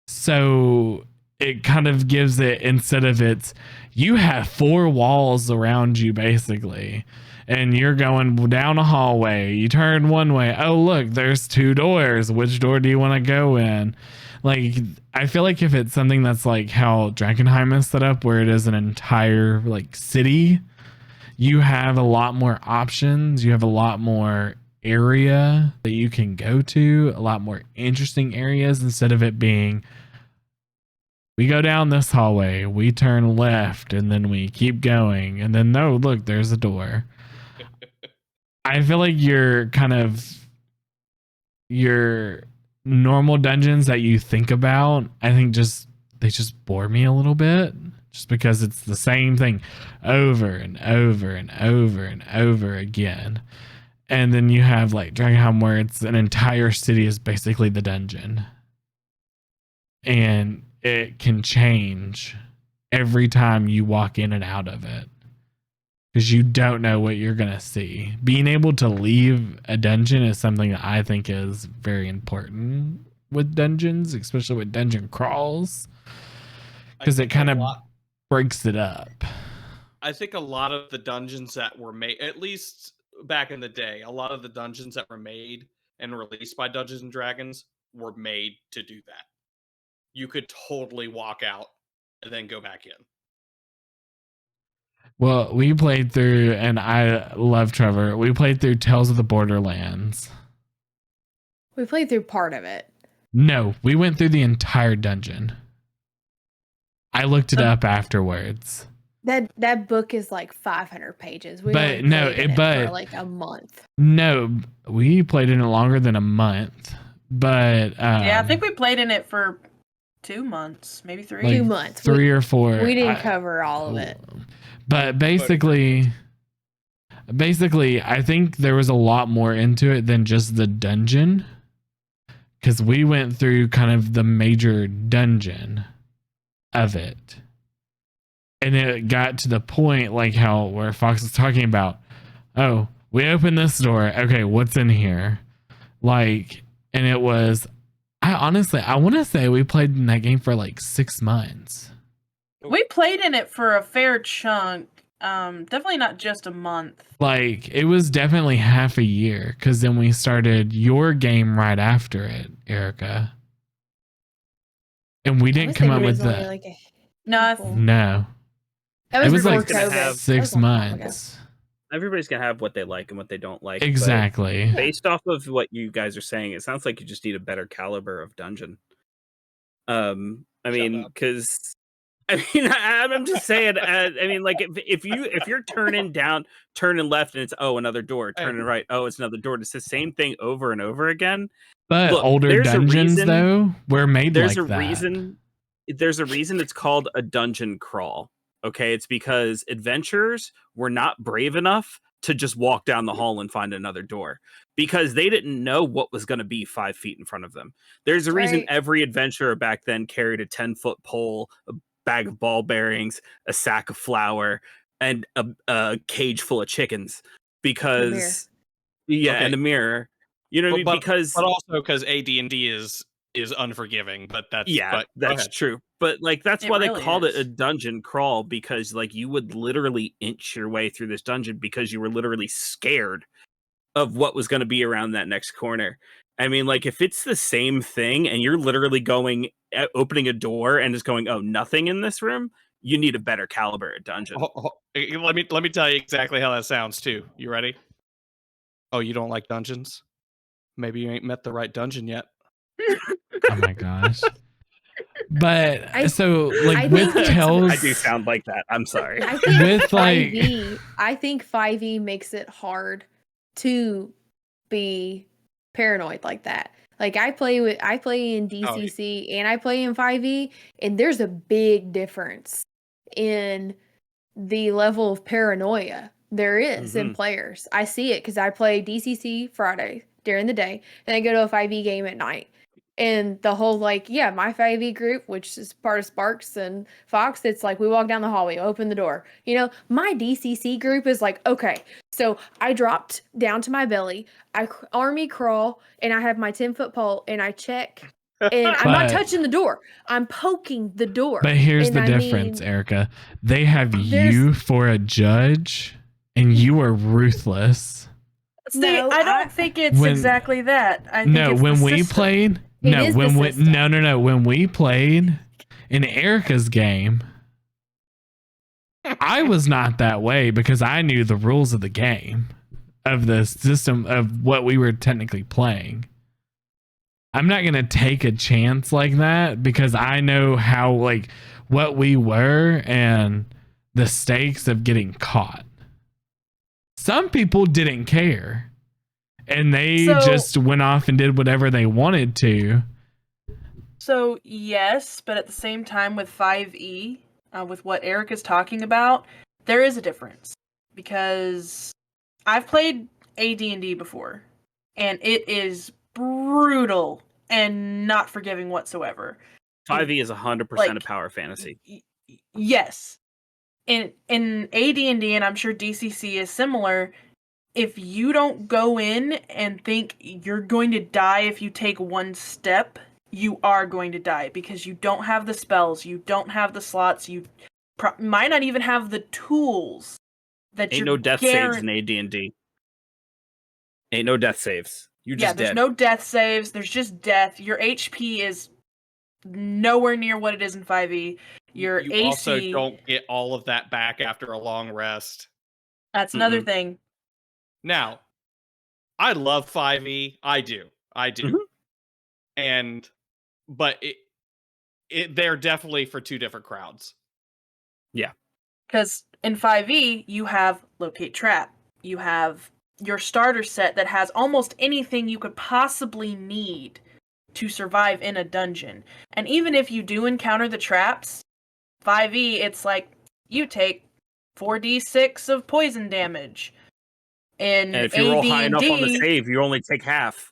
So it kind of gives it, instead of it's, you have 4 walls around you basically, and you're going down a hallway. You turn one way. Oh, look, there's 2 doors. Which door do you want to go in? Like, I feel like if it's something that's like how Drakenheim is set up, where it is an entire like city, you have a lot more options. You have a lot more area that you can go to, a lot more interesting areas, instead of it being, we go down this hallway, we turn left, and then we keep going, and then no, look, there's a door. I feel like your normal dungeons that you think about, I think they just bore me a little bit, just because it's the same thing over and over and over and over again. And then you have like Dragonheim, where it's an entire city is basically the dungeon, and it can change every time you walk in and out of it, because you don't know what you're going to see. Being able to leave a dungeon is something that I think is very important with dungeons, especially with dungeon crawls, because it kind of breaks it up. I think a lot of the dungeons that were made, at least back in the day, a lot of the dungeons that were made and released by Dungeons and Dragons were made to do that. You could totally walk out and then go back in. Well, we played through, and I love Trevor. We played through Tales of the Borderlands. We played through part of it. No, we went through the entire dungeon. I looked it up afterwards. That book is like 500 pages. We But only no, played in it but- for like a month. No, we played in it longer than a month. But Yeah, I think we played in it for 2 months, maybe 3. like 2 months. 3 or 4. We didn't cover all of it. But basically, I think there was a lot more into it than just the dungeon. Because we went through kind of the major dungeon of it. And it got to the point like how where Fox was talking about, oh, we open this door. Okay, what's in here? Like, and it was, I want to say we played in that game for like 6 months. We played in it for a fair chunk. Definitely not just a month. Like, it was definitely half a year because then we started your game right after it, Erica. And we didn't come up with the. Like No, that it was was before like gonna COVID. have 6 That was a long time ago. months. Everybody's gonna have what they like and what they don't like. but Exactly. Based off of what you guys are saying, it sounds like you just need a better caliber of dungeon. I mean, up. because I'm just saying. I mean, like if you're turning left, and it's another door, turning right, it's another door. It's the same thing over and over again. But Look, older there's a dungeons, reason- though, were made There's like a that. reason. There's a reason it's called a dungeon crawl. Okay, it's because adventurers were not brave enough to just walk down the hall and find another door because they didn't know what was going to be 5 feet in front of them. There's a reason Right. every adventurer back then carried a 10-foot pole, a bag of ball bearings, a sack of flour, and a cage full of chickens because Okay. and a mirror. You know what I mean? Because but also because AD&D is unforgiving. But that's but go that's ahead. true. But like that's It why really they called it a is. dungeon crawl because like you would literally inch your way through this dungeon because you were literally scared of what was going to be around that next corner. I mean, like if it's the same thing and you're literally going opening a door and it's going, oh, nothing in this room, you need a better caliber at dungeon. Let me tell you exactly how that sounds too. You ready? Oh, you don't like dungeons? Maybe you ain't met the right dungeon yet. Oh my gosh. But I like think with it's- Tales, I do sound like that. I'm sorry. I think With, like- 5e, I think 5e makes it hard to be paranoid like that. Like I play in DCC and I play in 5e, and there's a big difference in the level of paranoia there is in players. I see it because I play DCC Friday during the day, and I go to a 5e game at night. And the whole my 5e group, which is part of Sparks and Fox, it's like we walk down the hallway, open the door. You know, my DCC group is like, okay, so I dropped down to my belly, I army crawl, and I have my 10-foot pole, and I check, and I'm not But- touching the door. I'm poking the door. but here's And the I difference, mean, Erica. They have there's- you for a judge, and you are ruthless. See, No, I don't think it's when- exactly that. I think No, it's when the we system. played, It no, is the when we system. no, when we played in Erica's game, I was not that way because I knew the rules of the game, of the system of what we were technically playing. I'm not going to take a chance like that because I know how what we were and the stakes of getting caught. Some people didn't care and they So- just went off and did whatever they wanted to. So yes, but at the same time with 5e, with what Eric is talking about, there is a difference because I've played AD&D before, and it is brutal and not forgiving whatsoever. 5e is 100% a power fantasy. Yes, in AD&D, and I'm sure DCC is similar. If you don't go in and think you're going to die if you take one step, you are going to die because you don't have the spells, you don't have the slots, you might not even have the tools that Ain't you're no death saves in AD&D. Ain't no death saves. You just there's dead. no death saves. There's just death. Your HP is nowhere near what it is in 5e. Your You AC also don't get all of that back after a long rest. That's another thing. Now, I love 5e. I do. Mhm. But they're definitely for two different crowds. Because in 5e, you have Locate Trap. You have your starter set that has almost anything you could possibly need to survive in a dungeon. And even if you do encounter the traps, 5e, it's like you take 4d6 of poison damage. In And if you roll high enough on the AD&D, save, you only take half.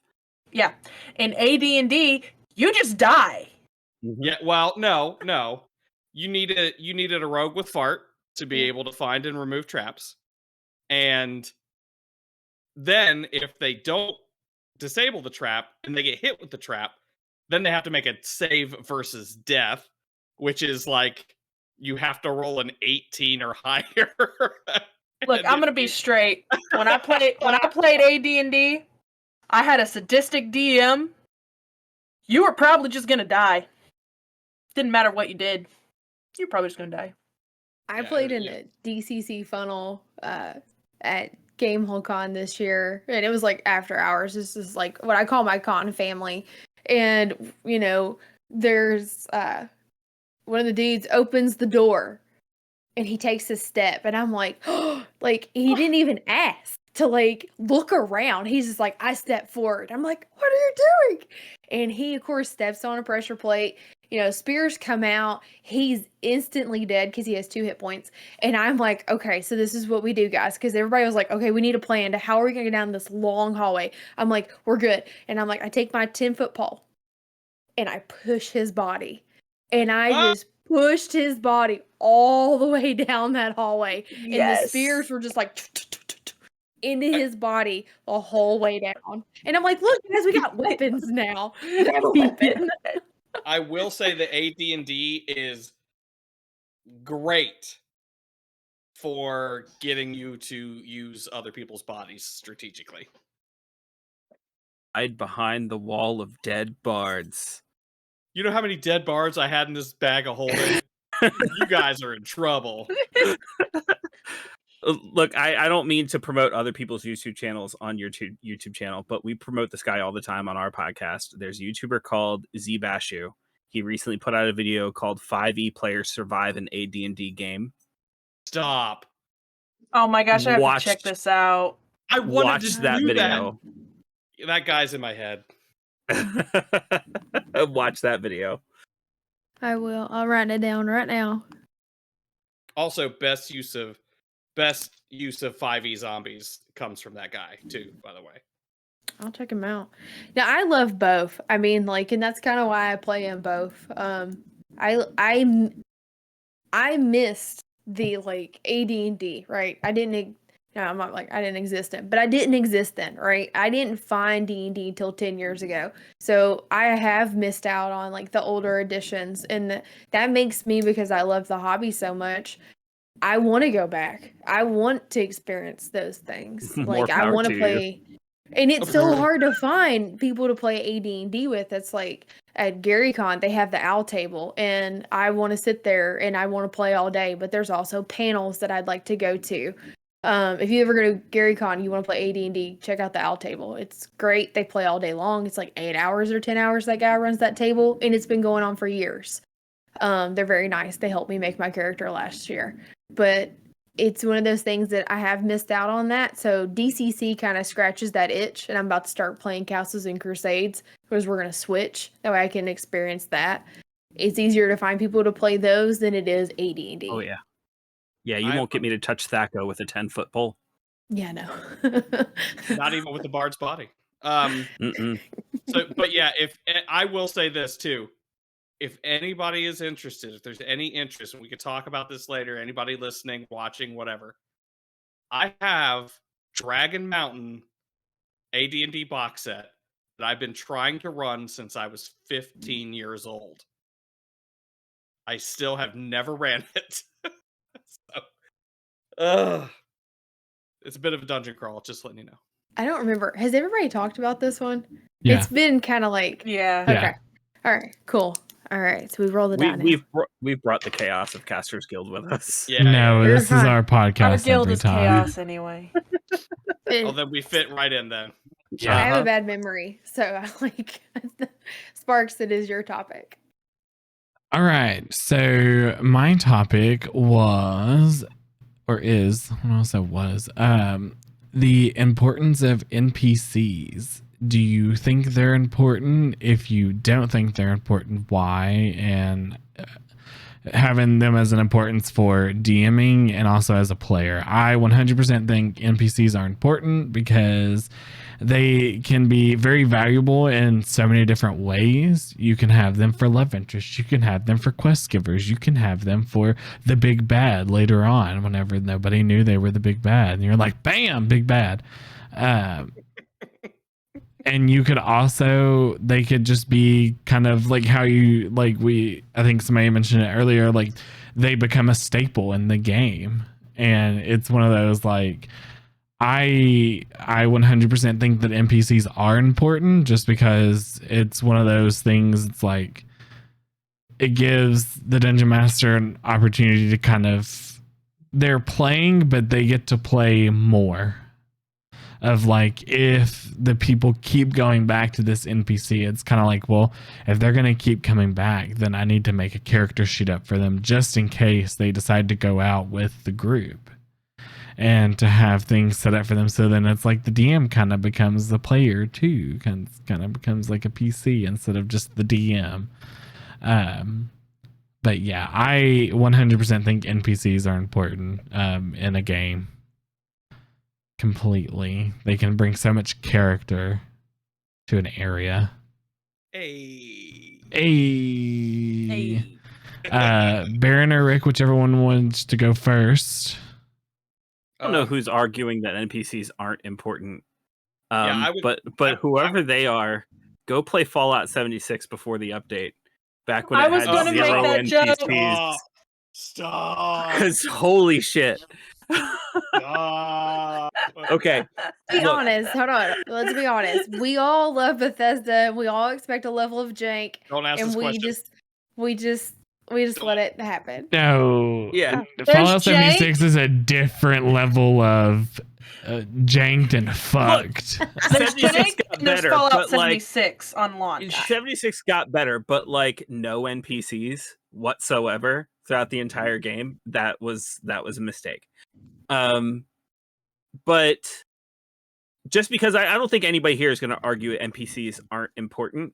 yeah, in AD&D, you just die. Yeah, well, no. You needed a rogue with fart to be able to find and remove traps. And then if they don't disable the trap and they get hit with the trap, then they have to make a save versus death, which is like you have to roll an 18 or higher. Look, I'm gonna be straight. When I played AD&D, I had a sadistic DM. You were probably just gonna die. Didn't matter what you did. You're probably just gonna die. I played in a DCC funnel at Gamehole Con this year, and it was like after hours. This is like what I call my con family, and there's one of the dudes opens the door, and he takes a step, and I'm like, like he didn't even ask to like look around. He's just like, I step forward. I'm like, what are you doing? And he of course steps on a pressure plate. Spears come out. He's instantly dead because he has 2 hit points. And I'm like, okay, so this is what we do, guys. Because everybody was like, okay, we need a plan to how are we going to get down this long hallway? I'm like, we're good. And I'm like, I take my 10-foot pole and I push his body. And I just pushed his body all the way down that hallway. And the spears were just like into his body the whole way down. And I'm like, look, guys, we got weapons now. We have a weapon. I will say that AD&D is great for getting you to use other people's bodies strategically. Hide behind the wall of dead bards. You know how many dead bards I had in this bag of holding? You guys are in trouble. Look, I don't mean to promote other people's YouTube channels on your YouTube channel, but we promote this guy all the time on our podcast. There's a YouTuber called Zbashu. He recently put out a video called 5e Players Survive an AD&D Game. Stop. Oh my gosh, I have to check this out. I wanted Watch to that do video. That guy's in my head. Watch that video. I will. I'll write it down right now. Also, best use of 5e zombies comes from that guy too, by the way. I'll check him out. Now I love both. I mean, like, and that's kind of why I play in both. I missed the like AD&D, right? I didn't exist then, but I didn't exist then, right? I didn't find D&D until 10 years ago. So I have missed out on like the older editions, and that makes me, because I love the hobby so much, I want to go back. I want to experience those things. More Like I power want to to you. play. And it's so hard to find people to play AD&D with. It's like at GaryCon, they have the OWL table, and I want to sit there and I want to play all day, but there's also panels that I'd like to go to. If you ever go to GaryCon, you want to play AD&D, check out the OWL table. It's great. They play all day long. It's like 8 hours or 10 hours that guy runs that table, and it's been going on for years. They're very nice. They helped me make my character last year. But it's one of those things that I have missed out on that. So DCC kind of scratches that itch, and I'm about to start playing Castles and Crusades because we're going to switch. That way I can experience that. It's easier to find people to play those than it is AD&D. Oh, yeah. Yeah, you won't get me to touch Thaco with a 10-foot pole. Yeah, no. Not even with the bard's body. But yeah, if I will say this too. If anybody is interested, if there's any interest, and we could talk about this later, anybody listening, watching, whatever, I have Dragon Mountain AD&D box set that I've been trying to run since I was 15 years old. I still have never ran it. It's a bit of a dungeon crawl, just letting you know. I don't remember. Has everybody talked about this one? Yeah. It's been kind of like... Yeah. Okay. All right, cool. All right, so we roll the die now. We've brought the chaos of Casters Guild with us. Yeah. No, You're this is fine. our podcast Our guild every is time. chaos anyway. Oh, then we fit right in then. I Yeah. have a bad memory, so I like Sparks. It is your topic. All right. So my topic was, or is, I don't know if it was, the importance of NPCs. Do you think they're important? If you don't think they're important, why? And having them as an importance for DMing and also as a player. I 100% think NPCs are important because they can be very valuable in so many different ways. You can have them for love interest. You can have them for quest givers. You can have them for the big bad later on whenever nobody knew they were the big bad. And you're like, bam, big bad. And you could also, they could just be kind of like how you, like I think somebody mentioned it earlier, like they become a staple in the game. And it's one of those like, I 100% think that NPCs are important just because it's one of those things. It's like, it gives the dungeon master an opportunity to kind of, they're playing, but they get to play more. Of like, if the people keep going back to this NPC, it's kind of like, well, if they're going to keep coming back, then I need to make a character sheet up for them just in case they decide to go out with the group and to have things set up for them. So then it's like the DM kind of becomes the player too, kind of becomes like a PC instead of just the DM. But yeah, I 100% think NPCs are important in a game. Completely. They can bring so much character to an area. Hey. Baron or Rick, whichever one wants to go first. I don't know who's arguing that NPCs aren't important. Yeah, but whoever they are, go play Fallout 76 before the update. Back when I it was had gonna make zero that joke. NPCs. Stop. Because holy shit. Stop. Okay. Be Look. honest. Hold on. Let's be honest. We all love Bethesda. And we all expect a level of jank, Don't ask and this question. we just let it happen. No. Yeah. Fallout There's 76 is a different level of janked and fucked. There's 76 Jank got and there's better, Fallout but, like, 76 on launch. 76 got better, but like no NPCs whatsoever throughout the entire game. That was a mistake. But just because I don't think anybody here is going to argue NPCs aren't important.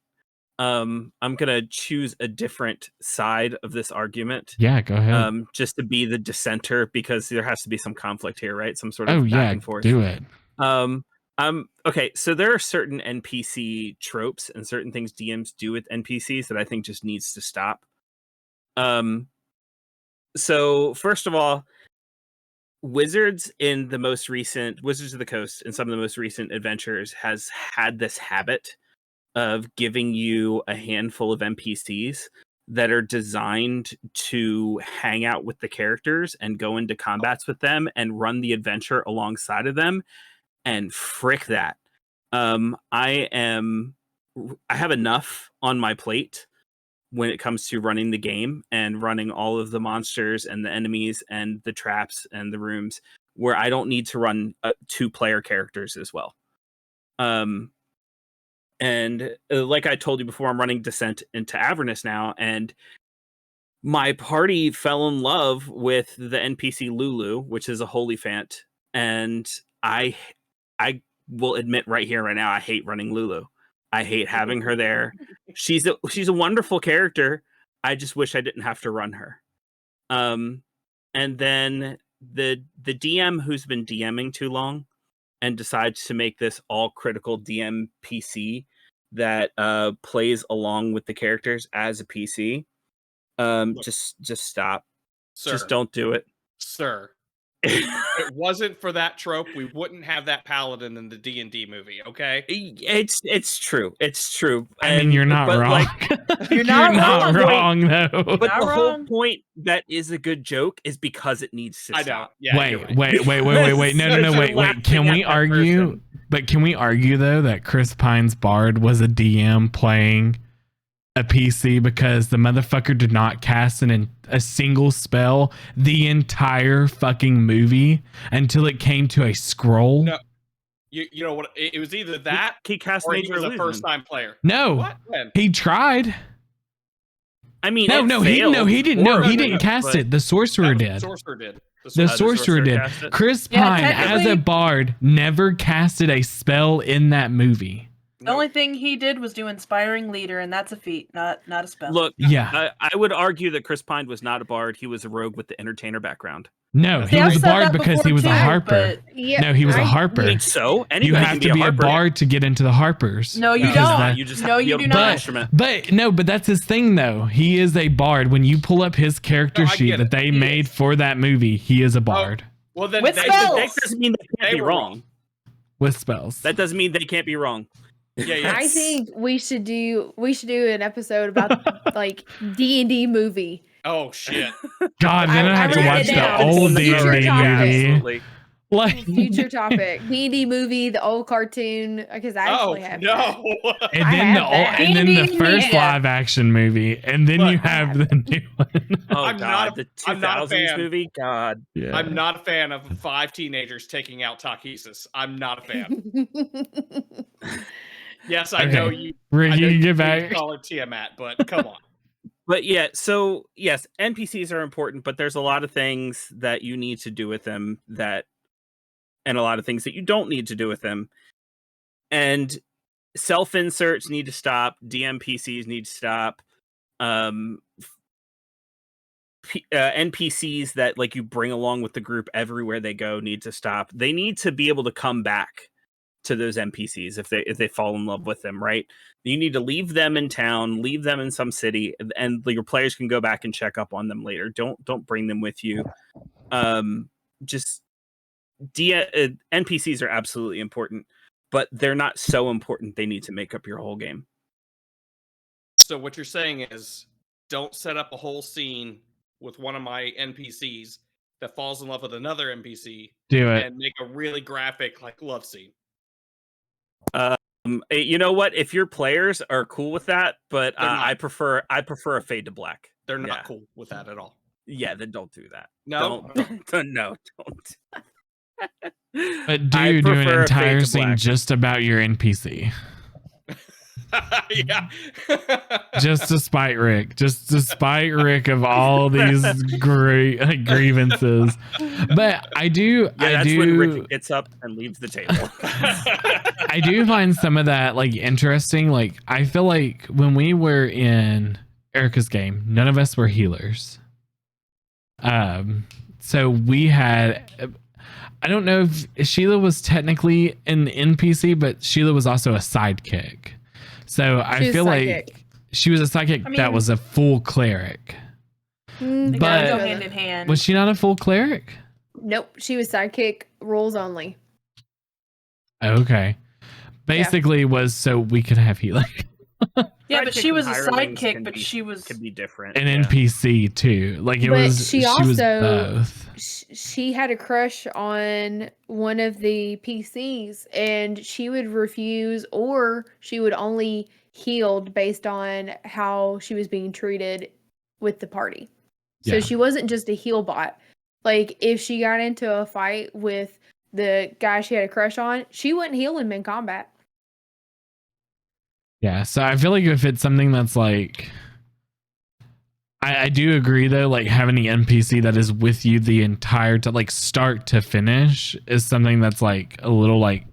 I'm gonna choose a different side of this argument. Yeah, go ahead. Just to be the dissenter because there has to be some conflict here, right? Some sort of back yeah, and forth. do it. Okay, so there are certain NPC tropes and certain things DMs do with NPCs that I think just needs to stop. So first of all, Wizards of the Coast in some of the most recent adventures has had this habit of giving you a handful of NPCs that are designed to hang out with the characters and go into combats with them and run the adventure alongside of them. And frick that. I have enough on my plate when it comes to running the game and running all of the monsters and the enemies and the traps and the rooms where I don't need to run 2-player characters as well. And like I told you before, I'm running Descent into Avernus now, and my party fell in love with the NPC Lulu, which is a holy fant, and I will admit right here, right now, I hate running Lulu. I hate having her there. She's a wonderful character. I just wish I didn't have to run her. And then the DM who's been DMing too long and decides to make this all critical DM PC that plays along with the characters as a PC. Just stop. Sir, just don't do it. Sir. If it wasn't for that trope, we wouldn't have that paladin in the D&D movie, okay? It's true. It's true. I mean, you're not wrong. Like, You're not wrong, though. But Not the wrong. whole point that is a good joke is because it needs to I know. stop. Yeah, wait. you're right. No. You're Wait. laughing Can we at that argue? person. But can we argue though that Chris Pine's Bard was a DM playing a PC because the motherfucker did not cast a single spell the entire fucking movie until it came to a scroll. No, you know what? It was either that he cast or he Major was a Illusion. first-time player. No, What? When? he tried. I mean, He didn't cast but- it. The sorcerer That was did. The sorcerer did. The sorcerer did. cast it? Chris Yeah, Pine, as a technically- bard, never casted a spell in that movie. The only thing he did was do Inspiring Leader, and that's a feat, not a spell. Look, Yeah. I would argue that Chris Pine was not a bard. He was a rogue with the entertainer background. No, See, he I've was a said bard that because he before was a too, harper. Yeah, No, he was a harper. I think so. You Anybody have can to be a harper. bard to get into the harpers. No, you No, Because don't. that- You just No, have to be you able do to play an not. instrument. But that's his thing though. He is a bard. When you pull up his character No, I sheet get that it. they He made is. for that movie, he is a bard Well, then With they- spells! That doesn't mean they can't They be were wrong. with spells. That doesn't mean they can't be wrong. Yeah. I think we should do an episode about like D&D movie. Oh shit. God, then I have to wrote watch it the down. old It's D&D future movie. topic. Absolutely. Like, Future topic. D&D movie, the old cartoon, because I Oh actually have that. no. and I then have the old, that. and then the D&D first media. live action movie, and then Look, you have the new one. Oh I'm god, not a- the I'm not a 2000s fan. movie. God, Yeah. I'm not a fan of 5 teenagers taking out Takesis. I'm not a fan. Yes, I Okay. know you. Rick, I know you can you get back. call her Tiamat, but come on. but yeah. So yes, NPCs are important, but there's a lot of things that you need to do with them and a lot of things that you don't need to do with them. And self inserts need to stop. DMPCs need to stop. NPCs that like you bring along with the group everywhere they go need to stop. They need to be able to come back to those NPCs if they fall in love with them, right? You need to leave them in town, leave them in some city, and your players can go back and check up on them later. Don't bring them with you. Just NPCs are absolutely important, but they're not so important they need to make up your whole game. So what you're saying is, don't set up a whole scene with one of my NPCs that falls in love with another NPC Do it. and make a really graphic like love scene. You know what? If your players are cool with that, but They're not. I prefer a fade to black. They're not Yeah. cool with that at all. Yeah, then don't do that. No? Don't. No, don't. But do I you do an prefer a fade entire to scene black. just about your NPC? Yeah. Just to spite Rick. Just to spite Rick of all these great grievances. But I do. Yeah, I Oh, that's do. when Rick gets up and leaves the table. I do find some of that like interesting. Like I feel like when we were in Erica's game, none of us were healers. So we had. I don't know if Sheila was technically an NPC, but Sheila was also a sidekick. So I She was feel sidekick. like she was a sidekick I that mean- was a full cleric. They But- gotta go hand in hand. Was she not a full cleric? Nope, she was sidekick rules only. Okay. Basically was so we could have healing. Yeah, but Sidekick she was a and hirelings sidekick, can but be- she was Can be different. An yeah. NPC too. Like it But was she was also- both. She had a crush on one of the PCs, and she would refuse, or she would only healed based on how she was being treated with the party. So Yeah. she wasn't just a heal bot. Like if she got into a fight with the guy she had a crush on, she wouldn't heal him in combat. Yeah, so I feel like if it's something that's like I do agree though, like having the NPC that is with you the entire like start to finish is something that's like a little like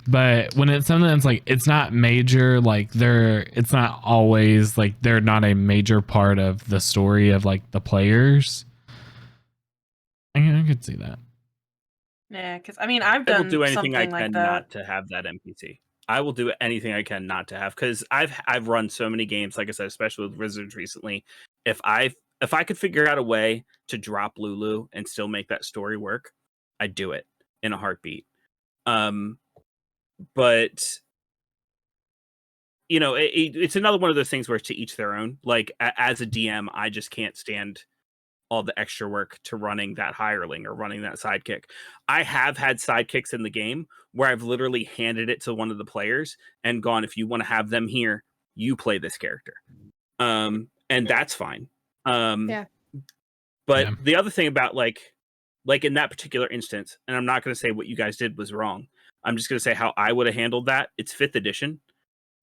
but when it's something that's like it's not major, like it's not always like they're not a major part of the story of like the players. I could see that. yeah, because I mean I've I done will do anything I something like can that. not to have that NPC. I will do anything I can not to have, because I've run so many games, like I said, especially with Wizards recently. If I could figure out a way to drop Lulu and still make that story work, I'd do it in a heartbeat. But you know, it's another one of those things where it's to each their own. Like as a DM, I just can't stand all the extra work to running that hireling or running that sidekick. I have had sidekicks in the game where I've literally handed it to one of the players and gone, if you want to have them here, you play this character. And that's fine. Yeah. But Yeah. the other thing about like in that particular instance, and I'm not going to say what you guys did was wrong. I'm just going to say how I would have handled that. It's 5th edition.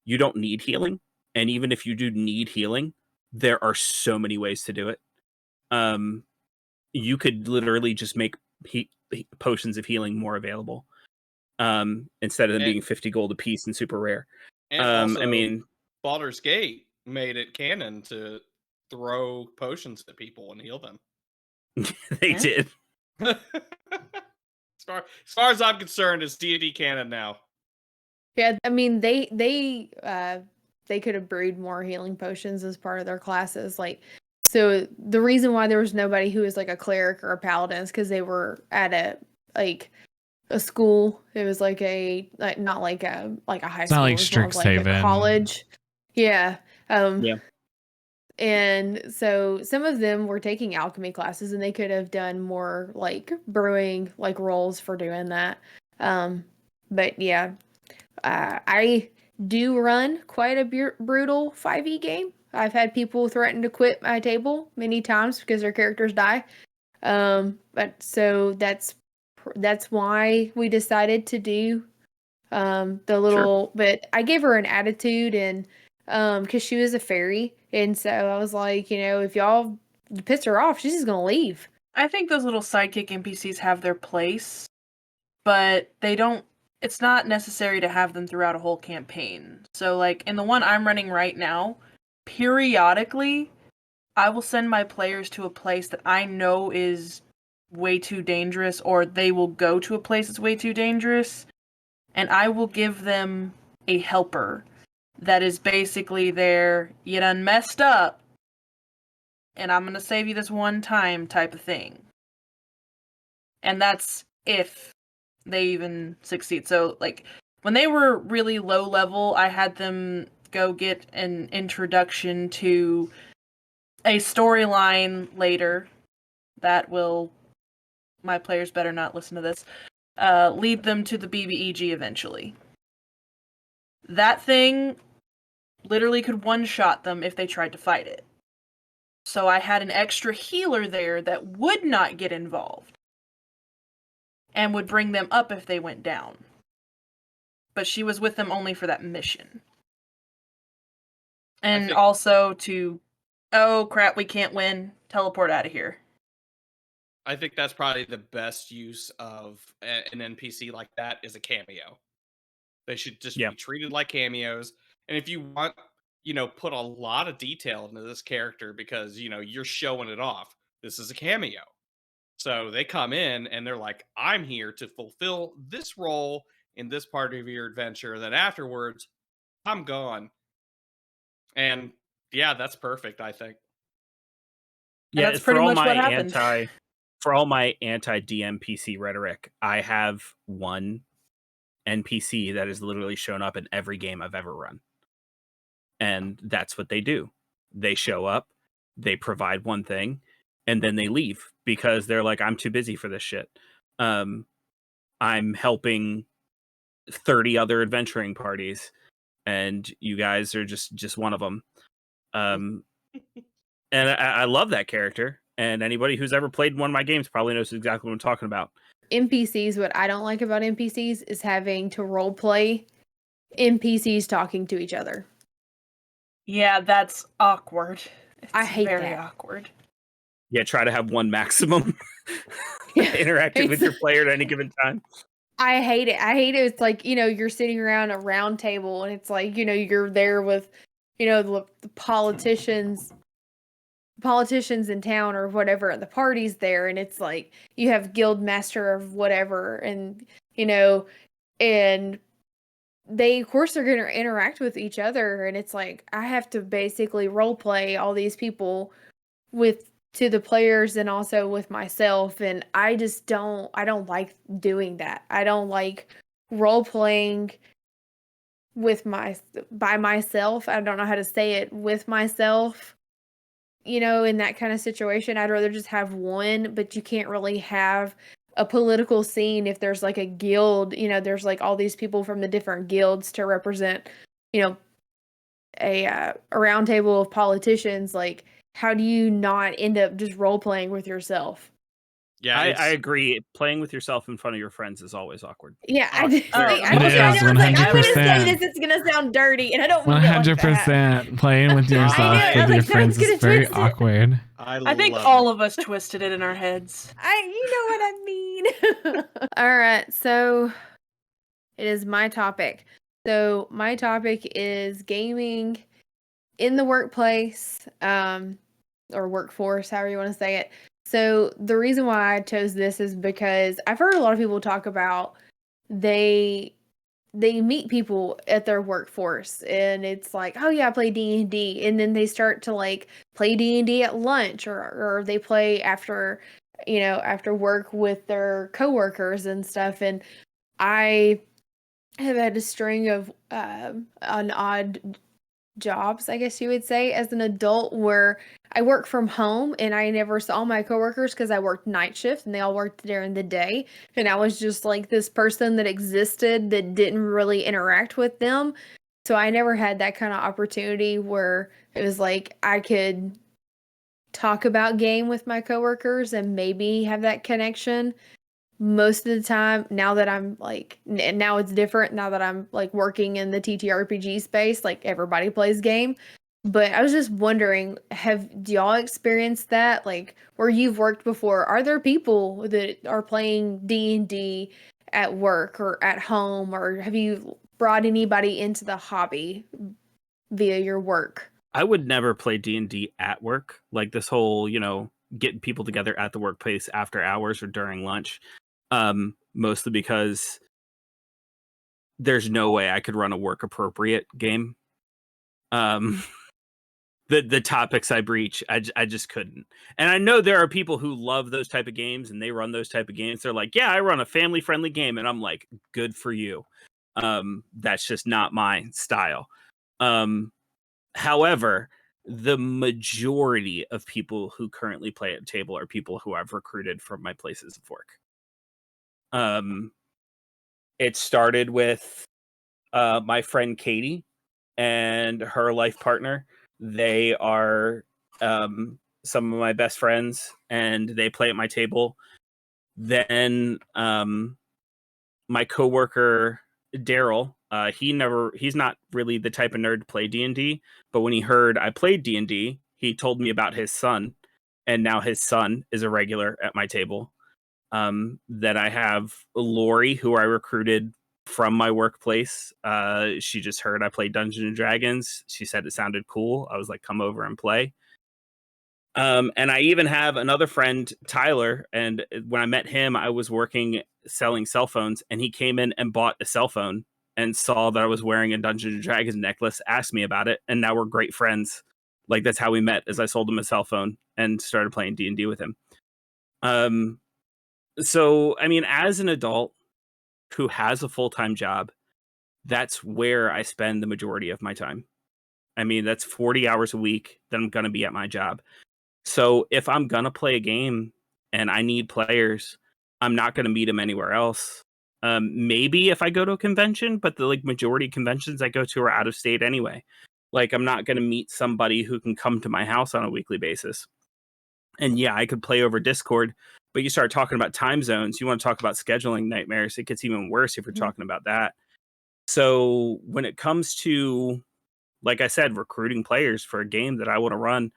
You don't need healing. And even if you do need healing, there are so many ways to do it. You could literally just make potions of healing more available, instead of them being 50 gold a piece and super rare. And also, I mean, Baldur's Gate made it canon to throw potions at people and heal them. they did. As far as I'm concerned, it's D&D canon now. Yeah, I mean they could have brewed more healing potions as part of their classes. Like, so the reason why there was nobody who was like a cleric or a paladin is because they were at a school. It was like not like a high It's school. not like It was more of like a Strixhaven. college. Yeah. Yeah. And so some of them were taking alchemy classes, and they could have done more like brewing like roles for doing that. But yeah, I do run quite a brutal 5e game. I've had people threaten to quit my table many times because their characters die. But so that's why we decided to do the little. But I gave her an attitude, and because she was a fairy, and so I was like, if y'all piss her off, she's just gonna leave. I think those little sidekick NPCs have their place, but they don't. It's not necessary to have them throughout a whole campaign. So, like, in the one I'm running right now, periodically, I will send my players to a place that I know is way too dangerous, or they will go to a place that's way too dangerous, and I will give them a helper that is basically there, you done messed up, and I'm gonna save you this one time type of thing. And that's if they even succeed. So, like, when they were really low level, I had them go get an introduction to a storyline later that will, my players better not listen to this, lead them to the BBEG eventually. That thing literally could one-shot them if they tried to fight it. So I had an extra healer there that would not get involved and would bring them up if they went down. But she was with them only for that mission. And also to, oh crap, we can't win, teleport out of here. I think that's probably the best use of an NPC like that is a cameo. They should just be treated like cameos. And if you want, put a lot of detail into this character because, you're showing it off. This is a cameo. So they come in and they're like, I'm here to fulfill this role in this part of your adventure. Then afterwards, I'm gone. And yeah, that's perfect, I think. Yeah, that's pretty much what happened. For all my anti-DMPC rhetoric, I have one NPC that has literally shown up in every game I've ever run. And that's what they do. They show up, they provide one thing, and then they leave because they're like, I'm too busy for this shit. I'm helping 30 other adventuring parties, and you guys are just one of them. And I love that character. And anybody who's ever played one of my games probably knows exactly what I'm talking about. NPCs, what I don't like about NPCs is having to role play NPCs talking to each other. Yeah, that's awkward. I hate very that. awkward. Yeah, try to have one maximum interacting with your player at any given time. I hate it. It's like, you're sitting around a round table and it's like, you're there with, the politicians in town or whatever, and the party's there, and it's like you have guild master of whatever, and and they of course are going to interact with each other, and it's like I have to basically role play all these people to the players and also with myself, and I don't like doing that. I don't like role playing by myself. I don't know how to say it, with myself. In that kind of situation, I'd rather just have one, but you can't really have a political scene if there's like a guild, there's like all these people from the different guilds to represent, a round table of politicians, like how do you not end up just role playing with yourself? Yeah, I agree. Playing with yourself in front of your friends is always awkward. Yeah, I Oh, just, oh, like, I it was trying is, to, I was like, I'm gonna say 100%. this, it's gonna sound dirty, and I don't mean it like that. 100% playing with yourself I with was your like, no friends one's is gonna very twist it. awkward. I think all of us twisted it in our heads. You know what I mean. All right, so it is my topic. So my topic is gaming in the workplace, or workforce, however you want to say it. So the reason why I chose this is because I've heard a lot of people talk about they meet people at their workforce and it's like, oh yeah, I play D&D, and then they start to like play D&D at lunch, or they play after, after work with their coworkers and stuff. And I have had a string of an odd jobs, I guess you would say, as an adult, where I work from home and I never saw my coworkers because I worked night shift and they all worked during the day. And I was just like this person that existed that didn't really interact with them. So I never had that kind of opportunity where it was like I could talk about game with my coworkers and maybe have that connection. Most of the time, now that I'm like, now it's different now that I'm like working in the TTRPG space, like everybody plays game. But I was just wondering, do y'all experienced that? Like where you've worked before, are there people that are playing D&D at work or at home, or have you brought anybody into the hobby via your work? I would never play D&D at work. Like this whole, getting people together at the workplace after hours or during lunch. Mostly because there's no way I could run a work appropriate game. The topics I breach, I just couldn't. And I know there are people who love those type of games and they run those type of games. They're like, yeah, I run a family friendly game, and I'm like, good for you. That's just not my style. However, the majority of people who currently play at the table are people who I've recruited from my places of work. It started with my friend Katie and her life partner. They are some of my best friends, and they play at my table. Then my coworker Daryl, he's not really the type of nerd to play D&D, but when he heard I played D&D, he told me about his son, and now his son is a regular at my table. Then I have Lori, who I recruited from my workplace. She just heard I played Dungeons and Dragons. She said it sounded cool. I was like, come over and play. And I even have another friend, Tyler. And when I met him, I was working selling cell phones, and he came in and bought a cell phone and saw that I was wearing a Dungeons and Dragons necklace, asked me about it, and now we're great friends. Like that's how we met, as I sold him a cell phone and started playing D&D with him. So, I mean, as an adult who has a full-time job, that's where I spend the majority of my time. I mean, that's 40 hours a week that I'm going to be at my job. So if I'm going to play a game and I need players, I'm not going to meet them anywhere else. Maybe if I go to a convention, but the majority of conventions I go to are out of state anyway. Like I'm not going to meet somebody who can come to my house on a weekly basis. And yeah, I could play over Discord, but you start talking about time zones, you want to talk about scheduling nightmares, it gets even worse if you're talking about that. So when it comes to, like I said, recruiting players for a game that I want to run,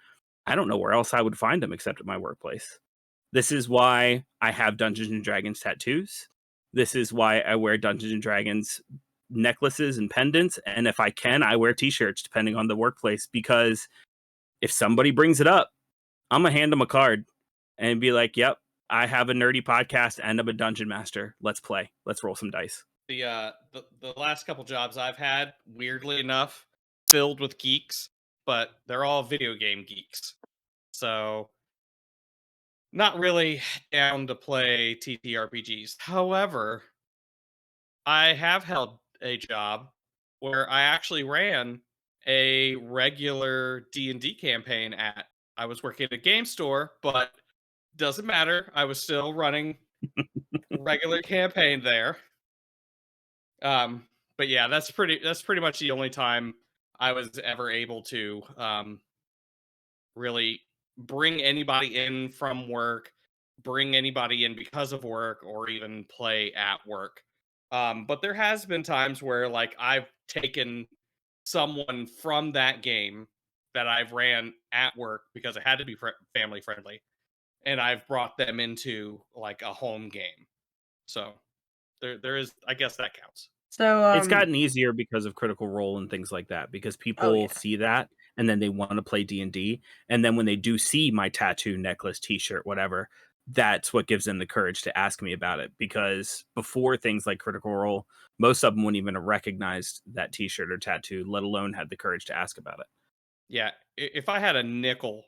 I don't know where else I would find them except at my workplace. This is why I have Dungeons and Dragons tattoos. This is why I wear Dungeons and Dragons necklaces and pendants. And if I can, I wear t-shirts depending on the workplace, because if somebody brings it up, I'm going to hand them a card and be like, yep, I have a nerdy podcast and I'm a dungeon master. Let's play. Let's roll some dice. The last couple jobs I've had, weirdly enough, filled with geeks, but they're all video game geeks. So not really down to play TTRPGs. However, I have held a job where I actually ran a regular D&D campaign at. I was working at a game store, but doesn't matter. I was still running regular campaign there. But yeah, that's pretty much the only time I was ever able to really bring anybody in from work, bring anybody in because of work, or even play at work. But there has been times where like I've taken someone from that game that I've ran at work because it had to be family friendly, and I've brought them into like a home game. So there is, I guess that counts. So It's gotten easier because of Critical Role and things like that, because people see that and then they want to play D&D, and then when they do see my tattoo, necklace, t-shirt, whatever, that's what gives them the courage to ask me about it. Because before things like Critical Role, most of them wouldn't even have recognized that t-shirt or tattoo, let alone had the courage to ask about it. Yeah, if I had a nickel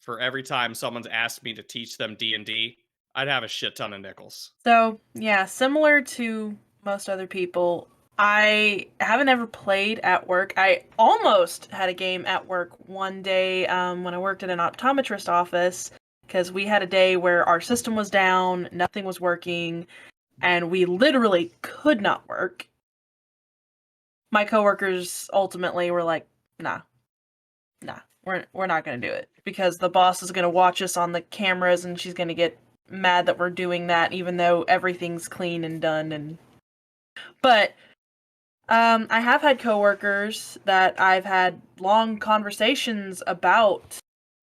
for every time someone's asked me to teach them D&D, I'd have a shit ton of nickels. So, yeah, similar to most other people, I haven't ever played at work. I almost had a game at work one day when I worked in an optometrist office, because we had a day where our system was down, nothing was working, and we literally could not work. My coworkers ultimately were like, nah, we're not going to do it, because the boss is going to watch us on the cameras and she's going to get mad that we're doing that even though everything's clean and done. But I have had coworkers that I've had long conversations about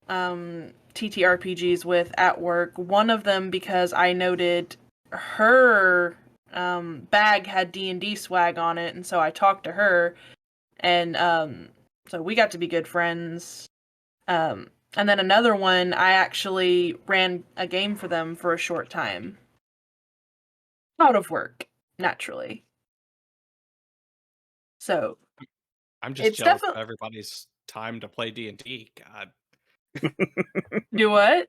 TTRPGs with at work. One of them because I noted her bag had D&D swag on it, and so I talked to her, and so we got to be good friends. And then another one, I actually ran a game for them for a short time. Out of work, naturally. So, I'm just it's jealous of definitely... everybody's time to play D&D. God. Do what?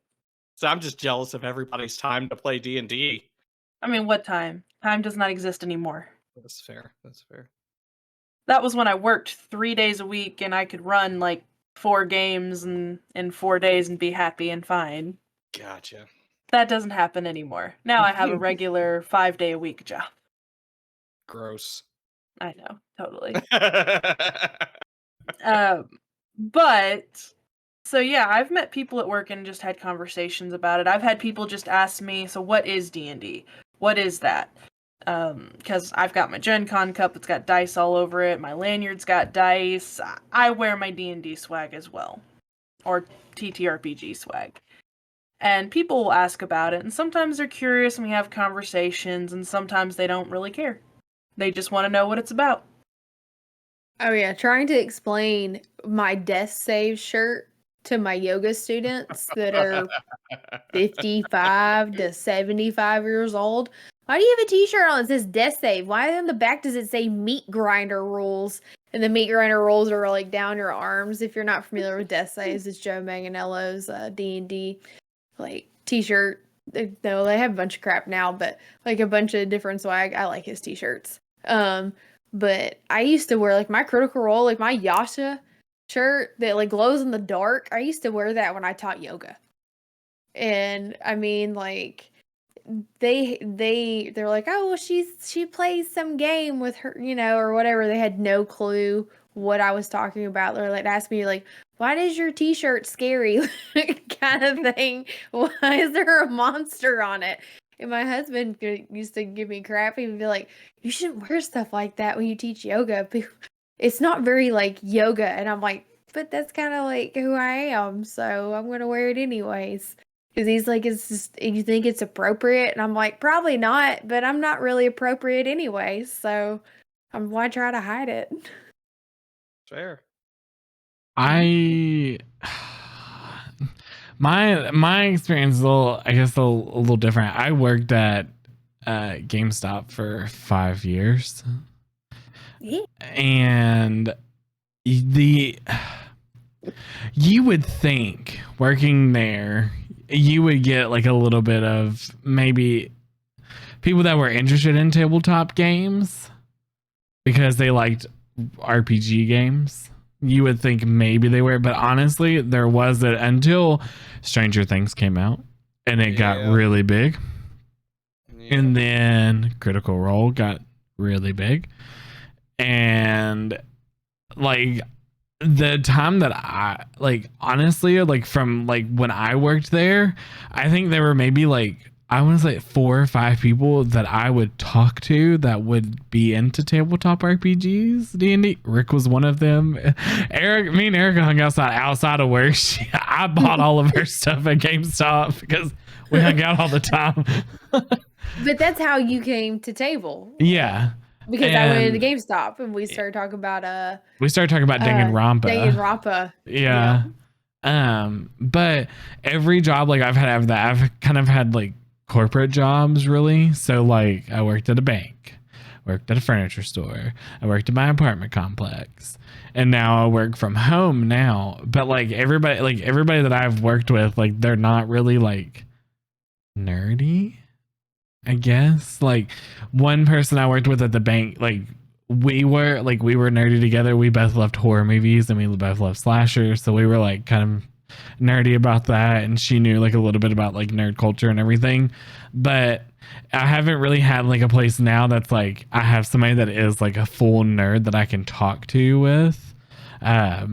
So I'm just jealous of everybody's time to play D&D. I mean, what time? Time does not exist anymore. That's fair. That's fair. That was when I worked 3 days a week and I could run like 4 games in 4 days and be happy and fine. Gotcha. That doesn't happen anymore. Now I have a regular 5-day-a-week job. Gross. I know, totally. But so yeah, I've met people at work and just had conversations about it. I've had people just ask me, so what is D&D? What is that? Because I've got my Gen Con cup, it's got dice all over it. My lanyard's got dice. I wear my D&D swag as well, or TTRPG swag. And people will ask about it, and sometimes they're curious and we have conversations, and sometimes they don't really care. They just want to know what it's about. Oh yeah, trying to explain my death save shirt to my yoga students that are 55 to 75 years old. Why do you have a t-shirt on that says death save? Why on the back does it say meat grinder rules? And the meat grinder rules are like down your arms. If you're not familiar with death saves, it's Joe Manganiello's D&D like t-shirt. No, they have a bunch of crap now, but like a bunch of different swag. I like his t-shirts. But I used to wear like my Critical Role, like my Yasha shirt that like glows in the dark. I used to wear that when I taught yoga. And I mean, like they're like, oh well, she plays some game with her, or whatever. They had no clue what I was talking about. They're like, ask me like, why does your t-shirt scary kind of thing? Why is there a monster on it? And my husband used to give me crap. He would be like, you shouldn't wear stuff like that when you teach yoga. It's not very like yoga. And I'm like, but that's kind of like who I am. So I'm going to wear it anyways. Because he's like, it's just, you think it's appropriate? And I'm like, probably not, but I'm not really appropriate anyways. So why try to hide it? Fair. My experience is a little different. I worked at GameStop for 5 years. Yeah. And you would think working there you would get like a little bit of maybe people that were interested in tabletop games because they liked RPG games. You would think maybe they were, but honestly, there wasn't until Stranger Things came out and it got really big. Yeah. And then Critical Role got really big. And like the time that I like, honestly, like from like when I worked there, I think there were maybe like, I want to say 4 or 5 people that I would talk to that would be into tabletop RPGs, D&D. Rick was one of them. Me and Erica hung outside of work. I bought all of her stuff at GameStop because we hung out all the time. But that's how you came to table. Yeah. Because I went into GameStop and we started talking about Danganronpa. Danganronpa. Yeah. But every job like I've kind of had like corporate jobs really. So like I worked at a bank, worked at a furniture store, I worked at my apartment complex, and now I work from home now. But like everybody that I've worked with, like they're not really like nerdy, I guess. Like one person I worked with at the bank, like we were nerdy together. We both loved horror movies and we both loved slashers. So we were like kind of nerdy about that, and she knew like a little bit about like nerd culture and everything. But I haven't really had like a place now that's like I have somebody that is like a full nerd that I can talk to with, that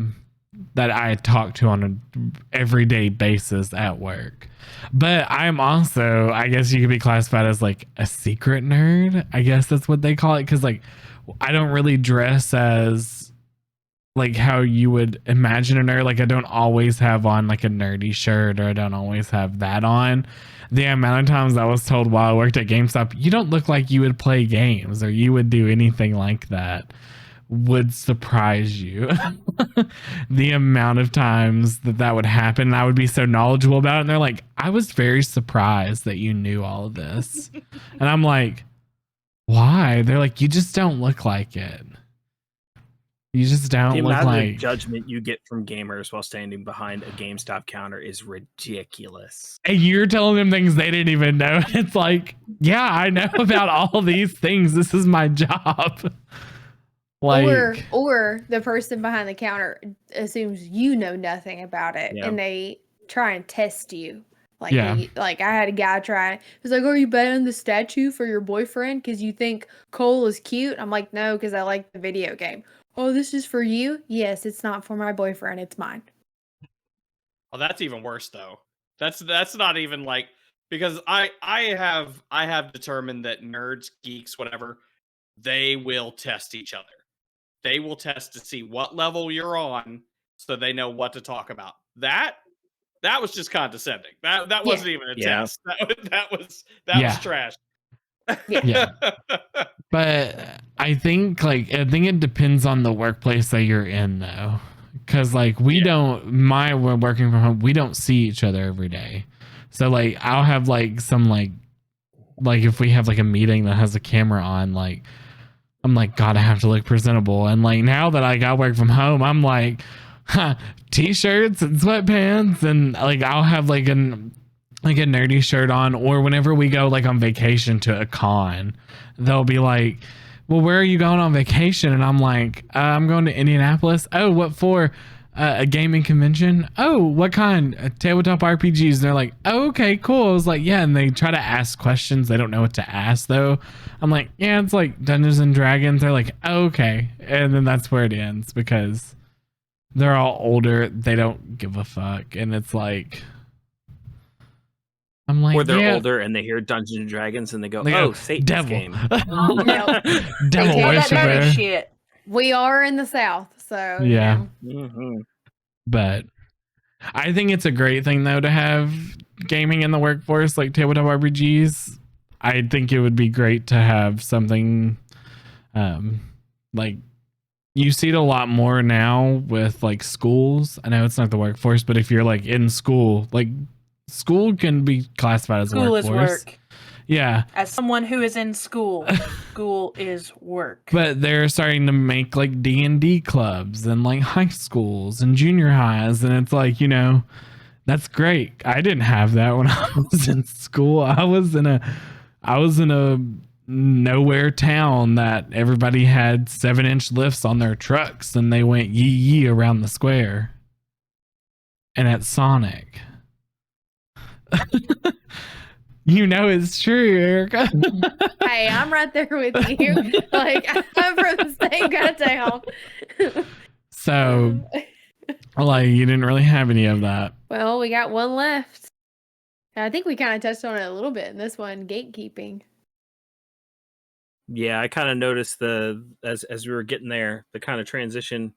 I talk to on an everyday basis at work. But I'm also, I guess you could be classified as like a secret nerd. I guess that's what they call it, because like I don't really dress as like how you would imagine a nerd. Like I don't always have on like a nerdy shirt, or I don't always have that on. The amount of times I was told while I worked at GameStop, you don't look like you would play games or you would do anything like that, would surprise you. The amount of times that would happen, and I would be so knowledgeable about it, and they're like, I was very surprised that you knew all of this. And I'm like, why? They're like, you just don't look like it. You just don't the look amount like of judgment you get from gamers while standing behind a GameStop counter is ridiculous. And you're telling them things they didn't even know. It's like, yeah, I know about all these things. This is my job. Like, or the person behind the counter assumes you know nothing about it, and they try and test you. Like, like I had a guy try. He's like, "Are you betting the statue for your boyfriend because you think Cole is cute?" I'm like, "No, because I like the video game." "Oh, this is for you?" "Yes, it's not for my boyfriend. It's mine." Oh, that's even worse though. That's not even like, because I have determined that nerds, geeks, whatever, they will test each other. They will test to see what level you're on, so they know what to talk about. That was just condescending. That wasn't even a test. That was trash. Yeah. But I think it depends on the workplace that you're in though. Cause like we're working from home, we don't see each other every day. So like I'll have like some like if we have like a meeting that has a camera on, like I'm like, God, I have to look presentable. And like now that I got work from home, I'm like, t-shirts and sweatpants, and like I'll have like a nerdy shirt on. Or whenever we go like on vacation to a con, they'll be like, well, where are you going on vacation? And I'm like, I'm going to Indianapolis. Oh, what for? A gaming convention. Oh, what kind? Tabletop RPGs. And they're like, oh, okay, cool. I was like, yeah. And they try to ask questions. They don't know what to ask though. I'm like, yeah, it's like Dungeons and Dragons. They're like, oh, okay. And then that's where it ends, because they're all older. They don't give a fuck. And it's like, I'm like, or they're older and they hear Dungeons and Dragons and they go, "Oh, Satan's devil game." Devil worshiper. Shit. We are in the South, so yeah. Mm-hmm. But I think it's a great thing though to have gaming in the workforce, like tabletop RPGs. I think it would be great to have something like, you see it a lot more now with like schools. I know it's not the workforce, but if you're like in school, like school can be classified as school workforce. Is work. Yeah. As someone who is in school, school is work. But they're starting to make like D&D clubs and like high schools and junior highs, and it's like, you know, that's great. I didn't have that when I was in school. I was in a nowhere town that everybody had 7-inch lifts on their trucks and they went yee yee around the square. And at Sonic. You know it's true, Erica. Hey, I'm right there with you. Like, I'm from the same kind of town. So, like, you didn't really have any of that. Well, we got one left. I think we kind of touched on it a little bit in this one, gatekeeping. Yeah, I kind of noticed as we were getting there, the kind of transition.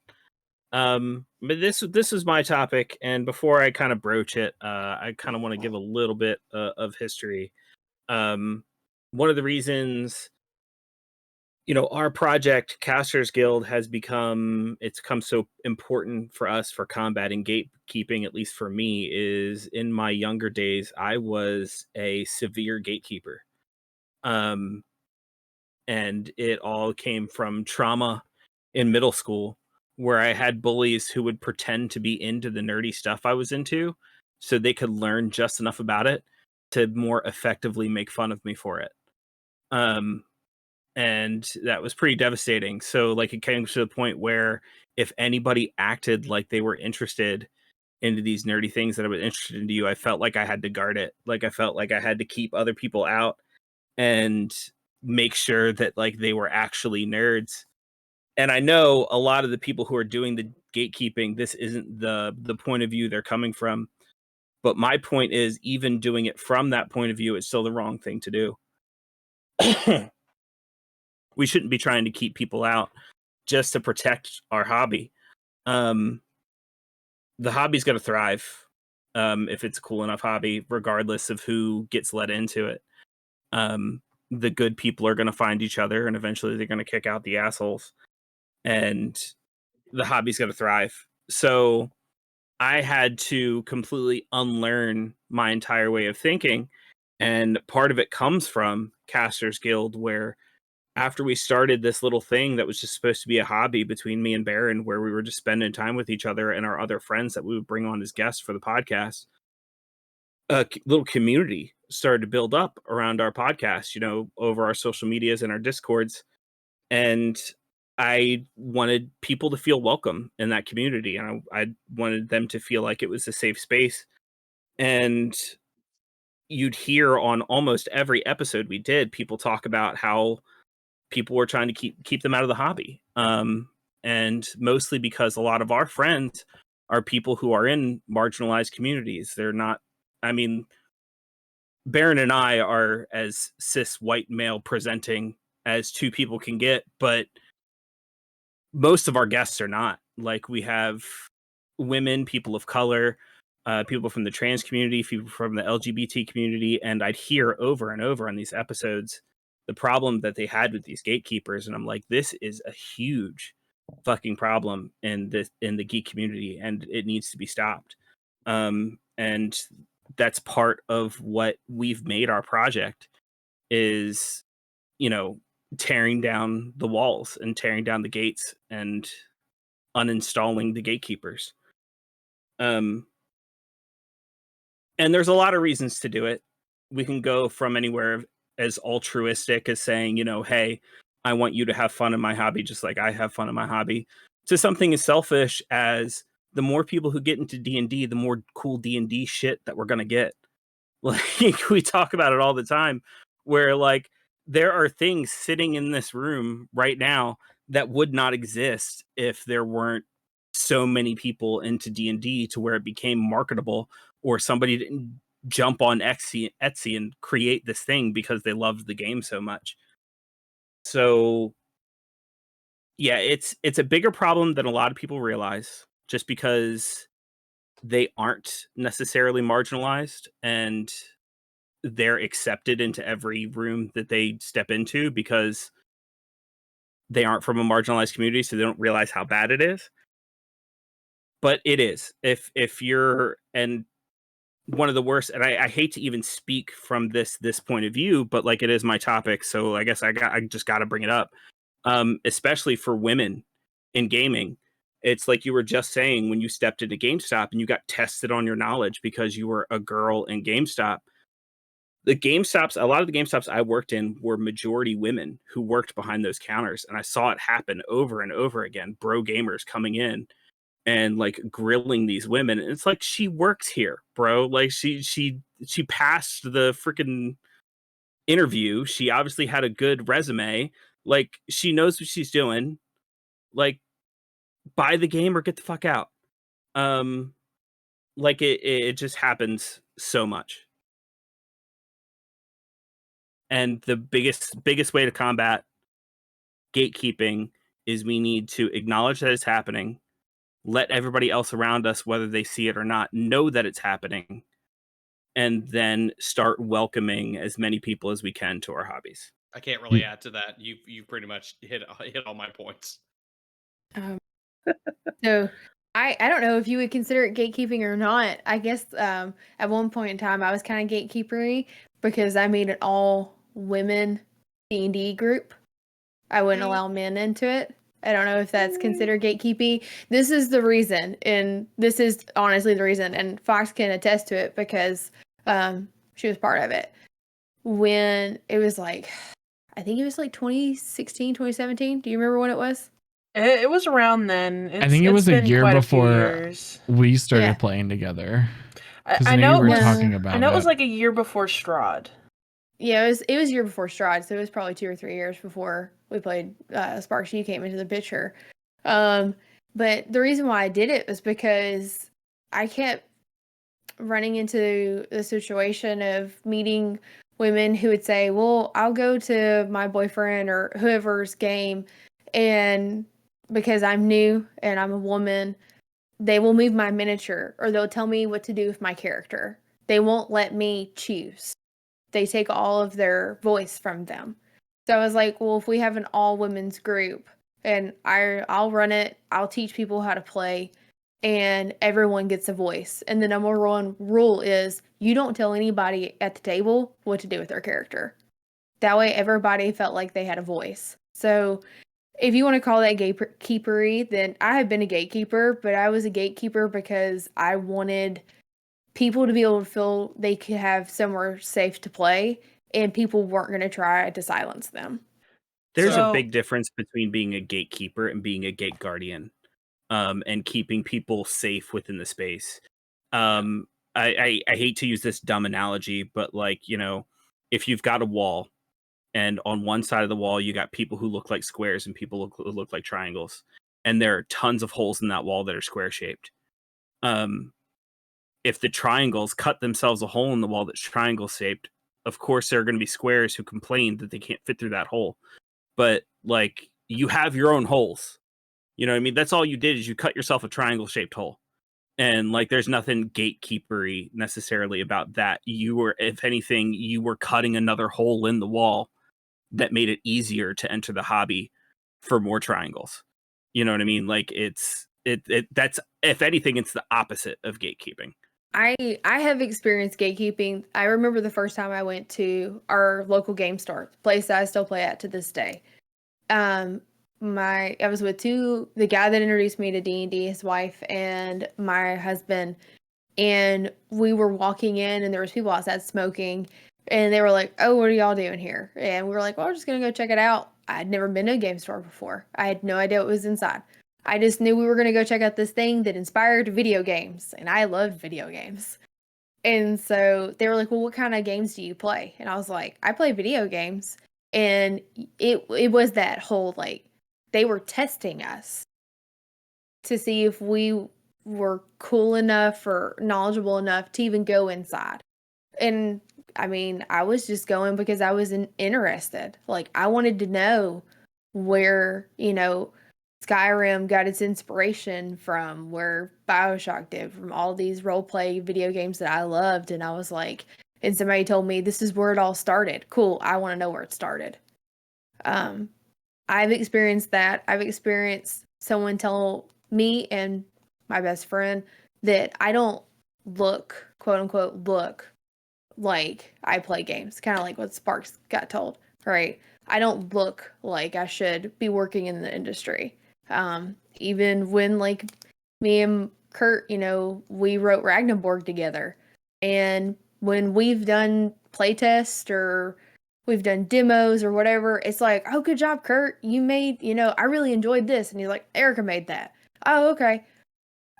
But this is my topic, and before I kind of broach it, I kind of want to give a little bit of history. One of the reasons, our project Casters Guild has become so important for us for combating gatekeeping, at least for me, is in my younger days I was a severe gatekeeper. Um, and it all came from trauma in middle school, where I had bullies who would pretend to be into the nerdy stuff I was into so they could learn just enough about it to more effectively make fun of me for it. Um, and that was pretty devastating. So, like, it came to the point where if anybody acted like they were interested into these nerdy things that I was interested into, I felt like I had to guard it. Like, I felt like I had to keep other people out and make sure that, like, they were actually nerds. And I know a lot of the people who are doing the gatekeeping, this isn't the point of view they're coming from. But my point is, even doing it from that point of view, it's still the wrong thing to do. We shouldn't be trying to keep people out just to protect our hobby. The hobby's going to thrive if it's a cool enough hobby, regardless of who gets let into it. The good people are going to find each other, and eventually they're going to kick out the assholes, and the hobby's going to thrive. So I had to completely unlearn my entire way of thinking. And part of it comes from Casters Guild, where after we started this little thing that was just supposed to be a hobby between me and Baron, where we were just spending time with each other and our other friends that we would bring on as guests for the podcast, a little community started to build up around our podcast, over our social medias and our discords. And I wanted people to feel welcome in that community, and I wanted them to feel like it was a safe space. And you'd hear on almost every episode we did, people talk about how people were trying to keep them out of the hobby. And mostly because a lot of our friends are people who are in marginalized communities. They're not, I mean, Baron and I are as cis white male presenting as two people can get, but most of our guests are not. Like, we have women, people of color, people from the trans community, people from the LGBT community, and I'd hear over and over on these episodes the problem that they had with these gatekeepers, and I'm like, this is a huge fucking problem in the geek community, and it needs to be stopped. And that's part of what we've made our project is, tearing down the walls and tearing down the gates and uninstalling the gatekeepers. And there's a lot of reasons to do it. We can go from anywhere as altruistic as saying, hey, I want you to have fun in my hobby just like I have fun in my hobby, to something as selfish as the more people who get into D&D, the more cool D&D shit that we're going to get. Like, we talk about it all the time, where, like, there are things sitting in this room right now that would not exist if there weren't so many people into D&D to where it became marketable, or somebody didn't jump on Etsy and create this thing because they loved the game so much. So yeah, it's a bigger problem than a lot of people realize, just because they aren't necessarily marginalized and they're accepted into every room that they step into because they aren't from a marginalized community, so they don't realize how bad it is. But it is. If you're, and one of the worst, and I hate to even speak from this point of view, but, like, it is my topic, so I guess I just got to bring it up. Especially for women in gaming, it's like you were just saying, when you stepped into GameStop and you got tested on your knowledge because you were a girl in GameStop. A lot of the GameStops I worked in were majority women who worked behind those counters, and I saw it happen over and over again. Bro gamers coming in and, like, grilling these women, and it's like, she works here, bro. Like, she passed the freaking interview. She obviously had a good resume. Like, she knows what she's doing. Like, buy the game or get the fuck out. Like it just happens so much. And the biggest way to combat gatekeeping is we need to acknowledge that it's happening, let everybody else around us, whether they see it or not, know that it's happening, and then start welcoming as many people as we can to our hobbies. I can't really add to that. You've pretty much hit all my points. So I don't know if you would consider it gatekeeping or not. I guess at one point in time I was kind of gatekeepery because I made an all women D&D group. I wouldn't allow men into it. I don't know if that's considered gatekeeping. This is the reason, and this is honestly the reason, and Fox can attest to it because she was part of it. When it was like, I think it was like 2016, 2017. Do you remember when it was? It was around then. I think it was a year before years. we started playing together. I know we it were was, talking about I know it it. was like a year before Strahd. Yeah, it was a year before Strahd, so it was probably 2 or 3 years before we played Sparks. You came into the picture. But the reason why I did it was because I kept running into the situation of meeting women who would say, well, I'll go to my boyfriend or whoever's game, and because I'm new and I'm a woman, they will move my miniature or they'll tell me what to do with my character. They won't let me choose. They take all of their voice from them. So I was like, well, if we have an all women's group and I'll run it, I'll teach people how to play, and everyone gets a voice. And the number one rule is you don't tell anybody at the table what to do with their character. That way everybody felt like they had a voice. So if you want to call that gatekeepery, then I have been a gatekeeper, but I was a gatekeeper because I wanted people to be able to feel they could have somewhere safe to play, and people weren't going to try to silence them. There's So- a big difference between being a gatekeeper and being a gate guardian, and keeping people safe within the space. I hate to use this dumb analogy, but like, you know, if you've got a wall and on one side of the wall you got people who look like squares and people who look like triangles, and there are tons of holes in that wall that are square shaped. If the triangles cut themselves a hole in the wall that's triangle shaped, of course there are going to be squares who complain that they can't fit through that hole. But like, you have your own holes. You know what I mean? That's all you did, is you cut yourself a triangle shaped hole. And like, there's nothing gatekeepery necessarily about that. You were, if anything, you were cutting another hole in the wall that made it easier to enter the hobby for more triangles. You know what I mean? Like, that's, if anything, it's the opposite of gatekeeping. I have experienced gatekeeping. I remember the first time I went to our local game store, place that I still play at to this day. I was with the guy that introduced me to D&D, his wife, and my husband, and we were walking in, and there was people outside smoking, and they were like, "Oh, what are y'all doing here?" And we were like, "Well, we're just gonna go check it out." I'd never been to a game store before. I had no idea what was inside. I just knew we were going to go check out this thing that inspired video games, and I loved video games. And so they were like, well, what kind of games do you play? And I was like, I play video games. And it was that whole, like, they were testing us to see if we were cool enough or knowledgeable enough to even go inside. And I mean, I was just going because I was interested. Like, I wanted to know where, Skyrim got its inspiration from, where BioShock did, from all these role-play video games that I loved. And I was like, and somebody told me this is where it all started. Cool, I want to know where it started. I've experienced that. I've experienced someone tell me and my best friend that I don't look, quote unquote, look like I play games. Kind of like what Sparks got told, right? I don't look like I should be working in the industry. Even when like me and Kurt, we wrote Ragnarborg together, and when we've done playtests or we've done demos or whatever, it's like, oh, good job, Kurt. You made, I really enjoyed this. And he's like, Erica made that. Oh, okay.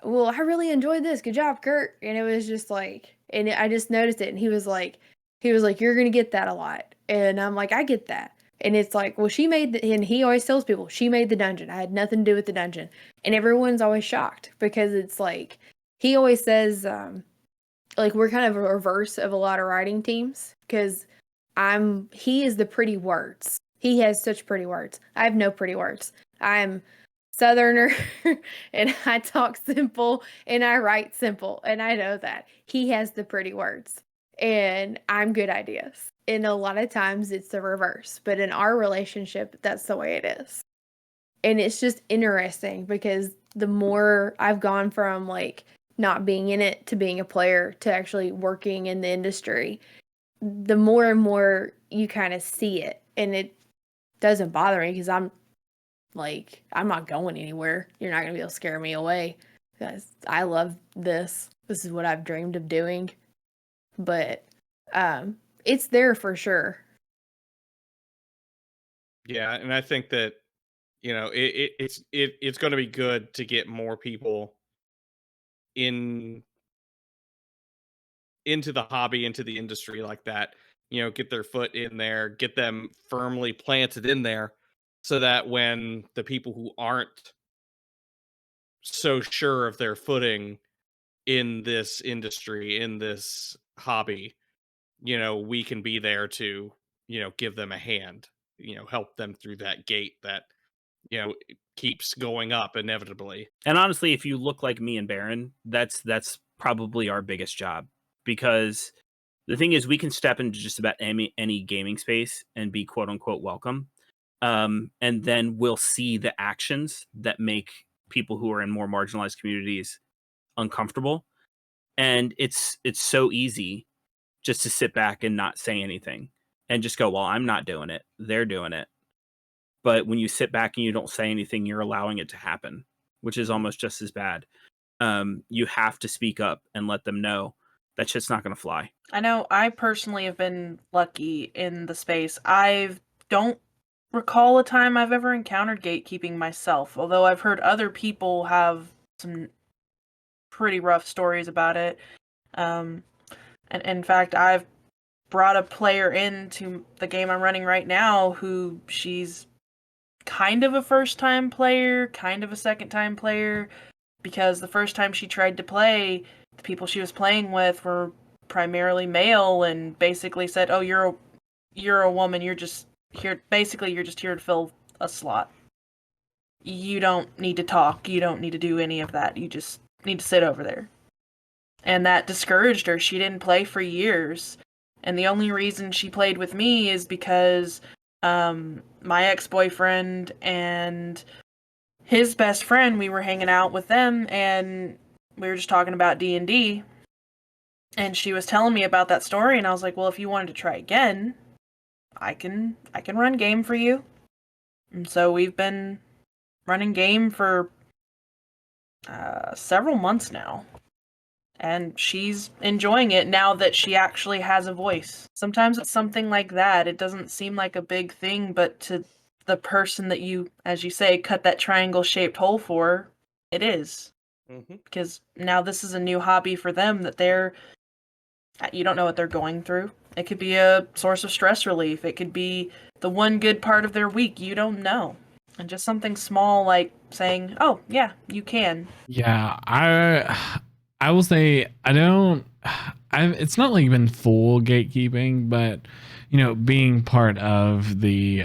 Well, I really enjoyed this. Good job, Kurt. And it was just like, I just noticed it. And he was like, you're going to get that a lot. And I'm like, I get that. And it's like, well, and he always tells people, she made the dungeon. I had nothing to do with the dungeon. And everyone's always shocked because it's like, he always says, like, we're kind of a reverse of a lot of writing teams because he is the pretty words. He has such pretty words. I have no pretty words. I'm Southerner and I talk simple and I write simple. And I know that. He has the pretty words and I'm good ideas. And a lot of times it's the reverse. But in our relationship, that's the way it is. And it's just interesting because the more I've gone from like not being in it to being a player to actually working in the industry, the more and more you kind of see it. And it doesn't bother me because I'm not going anywhere. You're not going to be able to scare me away because I love this. This is what I've dreamed of doing. But it's there for sure. Yeah, and I think that it's going to be good to get more people into the hobby, into the industry like that. Get their foot in there, get them firmly planted in there, so that when the people who aren't so sure of their footing in this industry, in this hobby, we can be there to, give them a hand, help them through that gate that, keeps going up inevitably. And honestly, if you look like me and Baron, that's probably our biggest job, because the thing is, we can step into just about any gaming space and be quote unquote welcome. And then we'll see the actions that make people who are in more marginalized communities uncomfortable. And it's so easy just to sit back and not say anything and just go, well, I'm not doing it. They're doing it. But when you sit back and you don't say anything, you're allowing it to happen, which is almost just as bad. You have to speak up and let them know that shit's not going to fly. I know I personally have been lucky in the space. I don't recall a time I've ever encountered gatekeeping myself, although I've heard other people have some pretty rough stories about it. And in fact, I've brought a player into the game I'm running right now who she's kind of a first-time player, kind of a second-time player, because the first time she tried to play, the people she was playing with were primarily male and basically said, "Oh, you're a woman. You're just here. Basically, you're just here to fill a slot. You don't need to talk. You don't need to do any of that. You just need to sit over there." And that discouraged her. She didn't play for years. And the only reason she played with me is because my ex-boyfriend and his best friend, we were hanging out with them and we were just talking about D&D. And she was telling me about that story and I was like, well, if you wanted to try again, I can run game for you. And so we've been running game for several months now. And she's enjoying it now that she actually has a voice. Sometimes it's something like that. It doesn't seem like a big thing, but to the person that you, as you say, cut that triangle-shaped hole for, it is. Mm-hmm. Because now this is a new hobby for them that you don't know what they're going through. It could be a source of stress relief. It could be the one good part of their week. You don't know. And just something small like saying, oh, yeah, you can. Yeah, I will say it's not like been full gatekeeping, but being part of the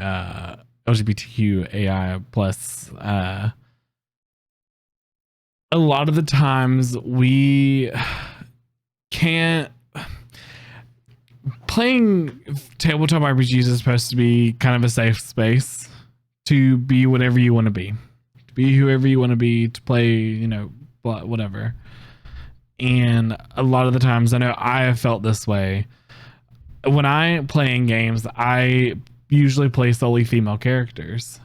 LGBTQ AI plus, a lot of the times we can't. Playing tabletop RPGs is supposed to be kind of a safe space to be whatever you want to be, whoever you want to be, to play, whatever. And a lot of the times, I know I have felt this way. When I play in games, I usually play solely female characters.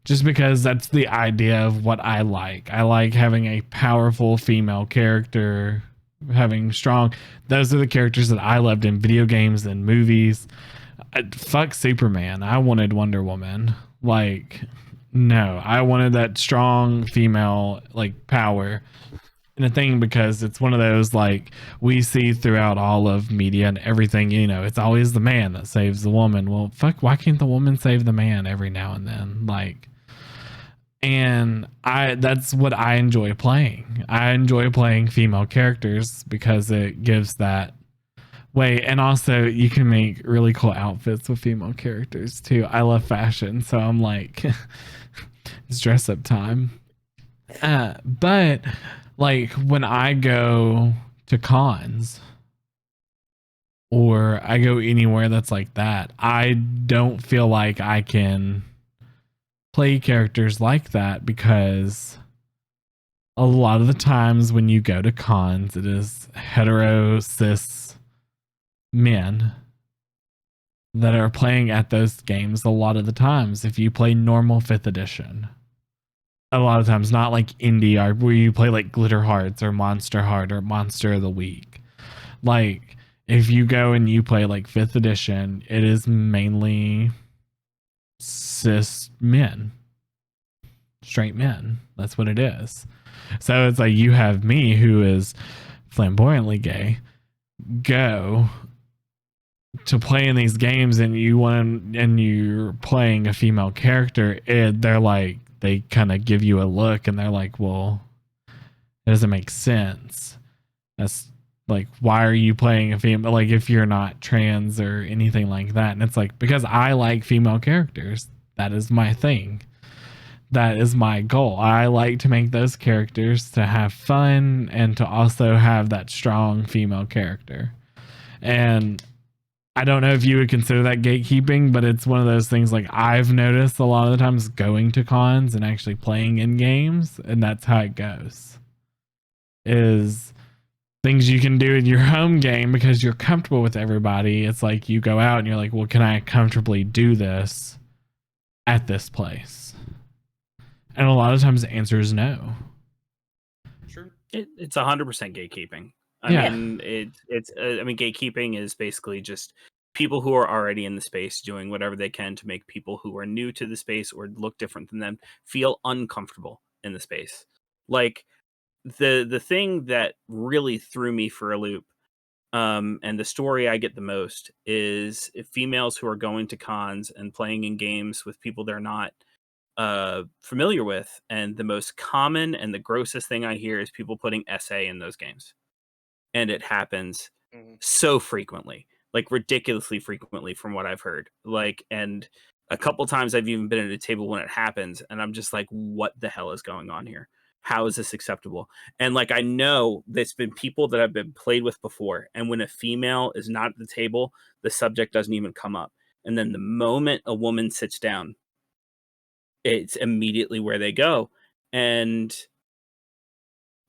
Just because that's the idea of what I like. I like having a powerful female character, having strong... Those are the characters that I loved in video games and movies. Fuck Superman. I wanted Wonder Woman. No, I wanted that strong female, power. a thing because it's one of those like we see throughout all of media and everything, you know, it's always the man that saves the woman. Well, fuck, why can't the woman save the man every now and then? Like, and that's what I enjoy playing. I enjoy playing female characters because it gives that way. And also you can make really cool outfits with female characters too. I love fashion, so I'm like it's dress up time. But like when I go to cons or I go anywhere that's like that, I don't feel like I can play characters like that because a lot of the times when you go to cons, it is hetero cis men that are playing at those games a lot of the times. If you play normal 5th edition, a lot of times, not like indie art where you play like Glitter Hearts or Monster Heart or Monster of the Week. Like if you go and you play like 5th edition, it is mainly cis men, straight men. That's what it is. So it's like you have me who is flamboyantly gay go to play in these games and you're playing a female character, they're like, they kind of give you a look and they're like, well, it doesn't make sense. That's like, why are you playing a female? Like, if you're not trans or anything like that. And it's like, because I like female characters. That is my thing. That is my goal. I like to make those characters to have fun and to also have that strong female character. And I don't know if you would consider that gatekeeping, but it's one of those things like I've noticed a lot of the times going to cons and actually playing in games, and that's how it goes. Is things you can do in your home game because you're comfortable with everybody. It's like you go out and you're like, well, can I comfortably do this at this place? And a lot of times the answer is no. Sure. It's 100% gatekeeping. Yeah. I mean, gatekeeping is basically just people who are already in the space doing whatever they can to make people who are new to the space or look different than them feel uncomfortable in the space. Like the thing that really threw me for a loop, and the story I get the most is if females who are going to cons and playing in games with people they're not familiar with, and the most common and the grossest thing I hear is people putting SA in those games. And it happens so frequently, like ridiculously frequently from what I've heard. Like, and a couple times I've even been at a table when it happens and I'm just like, what the hell is going on here? How is this acceptable? And like, I know there's been people that I've been played with before. And when a female is not at the table, the subject doesn't even come up. And then the moment a woman sits down, it's immediately where they go. And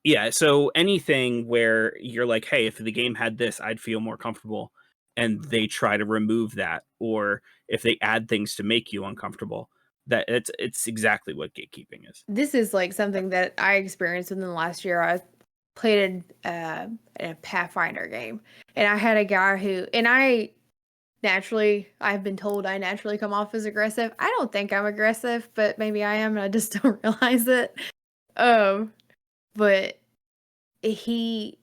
yeah, so anything where you're like, hey, if the game had this, I'd feel more comfortable, and they try to remove that, or if they add things to make you uncomfortable, that it's exactly what gatekeeping is. This is like something that I experienced within the last year. I played in a Pathfinder game, and I had a guy who, and I've been told I naturally come off as aggressive. I don't think I'm aggressive, but maybe I am, and I just don't realize it. But he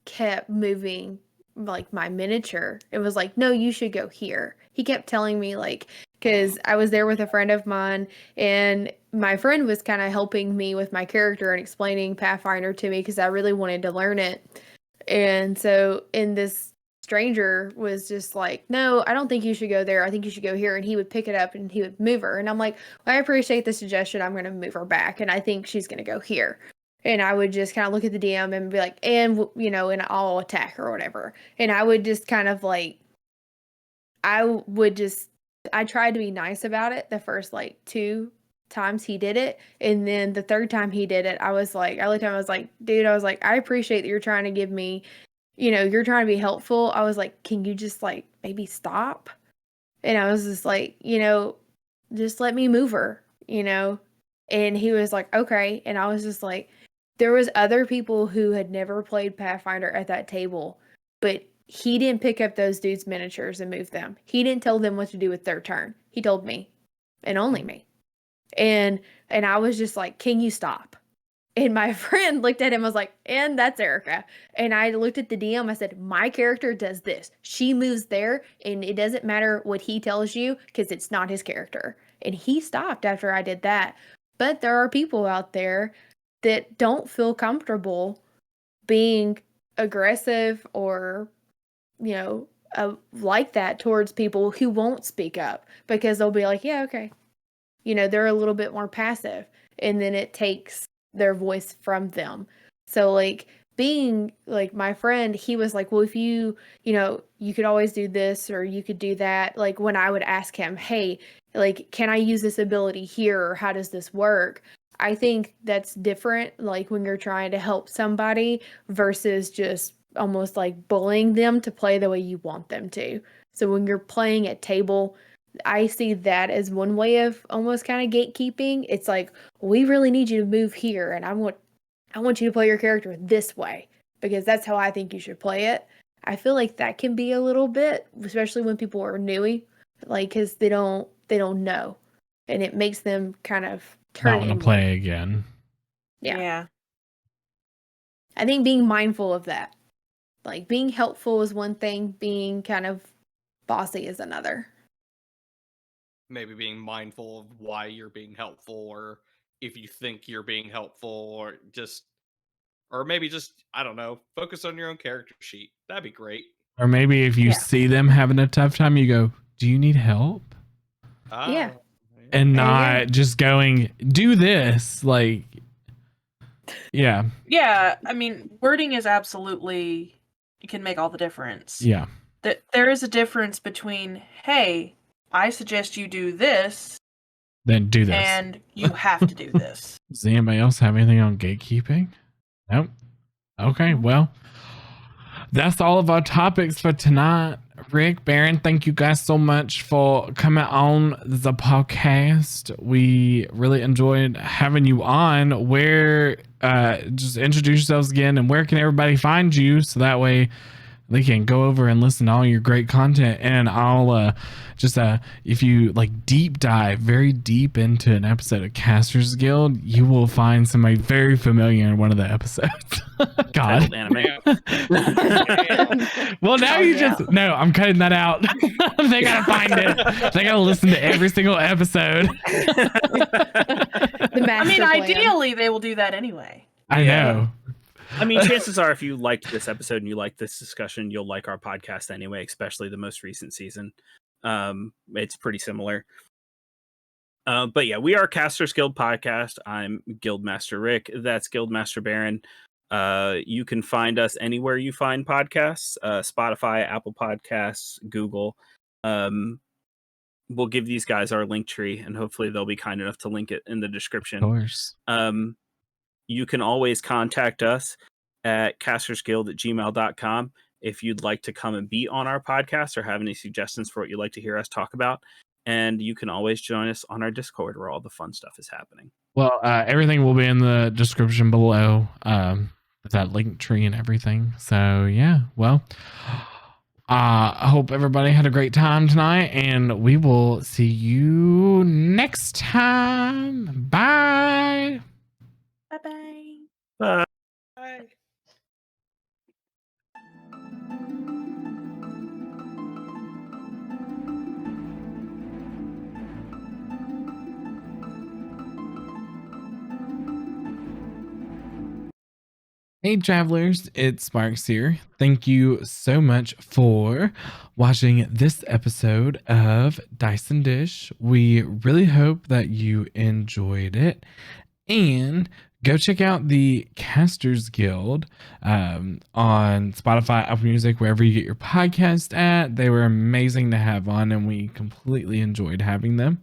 kept moving like my miniature. It was like, no, you should go here. He kept telling me like, because I was there with a friend of mine, and my friend was kind of helping me with my character and explaining Pathfinder to me because I really wanted to learn it. And so, this stranger was just like, no, I don't think you should go there. I think you should go here. And he would pick it up and he would move her. And I'm like, well, I appreciate the suggestion. I'm going to move her back. And I think she's going to go here. And I would just kind of look at the DM and be like, and, and I'll attack her or whatever. And I would just kind of like, I tried to be nice about it the first like 2 times he did it. And then the 3rd time he did it, I looked at him, I was like, dude, I appreciate that you're trying to give me, you're trying to be helpful. I was like, can you just like maybe stop? And I was just like, just let me move her, And he was like, okay. And I was just like, there was other people who had never played Pathfinder at that table, but he didn't pick up those dudes' miniatures and move them. He didn't tell them what to do with their turn. He told me, and only me. And I was just like, can you stop? And my friend looked at him, was like, and that's Erica. And I looked at the DM, I said, my character does this. She moves there, and it doesn't matter what he tells you because it's not his character. And he stopped after I did that. But there are people out there that don't feel comfortable being aggressive or, like that towards people who won't speak up because they'll be like, yeah, okay. They're a little bit more passive. And then it takes their voice from them. So like being like my friend, he was like, well, if you could always do this or you could do that. Like when I would ask him, hey, like, can I use this ability here? Or how does this work? I think that's different. Like when you're trying to help somebody versus just almost like bullying them to play the way you want them to. So when you're playing at table, I see that as one way of almost kind of gatekeeping. It's like, we really need you to move here, and I want you to play your character this way because that's how I think you should play it. I feel like that can be a little bit, especially when people are newy, like because they don't know, and it makes them kind of turn Not want to inward. play again. Yeah. I think being mindful of that, like being helpful is one thing, being kind of bossy is another. Maybe being mindful of why you're being helpful, or if you think you're being helpful, or maybe just, I don't know, focus on your own character sheet. That'd be great. Or maybe if you see them having a tough time, you go, do you need help? Yeah. And not just going, do this. Like, yeah. Yeah, I mean, wording is absolutely, it can make all the difference. Yeah. There is a difference between, hey, I suggest you do this, Then do this. and you have to do this. Does anybody else have anything on gatekeeping? Nope. Okay, well, that's all of our topics for tonight. Rick, Baron, thank you guys so much for coming on the podcast. We really enjoyed having you on. Where, just introduce yourselves again, and where can everybody find you so that way they can go over and listen to all your great content. And I'll just if you like deep dive very deep into an episode of Casters Guild, you will find somebody very familiar in one of the episodes. God. Anime. Well, now no, I'm cutting that out. They gotta find it. They gotta listen to every single episode. I mean, ideally, they will do that anyway. I know. I mean, chances are if you liked this episode and you liked this discussion, you'll like our podcast anyway, especially the most recent season. It's pretty similar. But yeah, we are Casters Guild Podcast. I'm Guildmaster Rick. That's Guildmaster Baron. You can find us anywhere you find podcasts, Spotify, Apple Podcasts, Google. We'll give these guys our link tree, and hopefully they'll be kind enough to link it in the description. Of course. You can always contact us at castersguild@gmail.com if you'd like to come and be on our podcast or have any suggestions for what you'd like to hear us talk about. And you can always join us on our Discord where all the fun stuff is happening. Well, everything will be in the description below, that link tree and everything. So yeah, well, I hope everybody had a great time tonight, and we will see you next time. Bye. Bye-bye. Bye. Bye. Hey travelers, it's Sparks here. Thank you so much for watching this episode of Dice and Dish. We really hope that you enjoyed it, and go check out the Casters Guild on Spotify, Apple Music, wherever you get your podcast at. They were amazing to have on, and we completely enjoyed having them.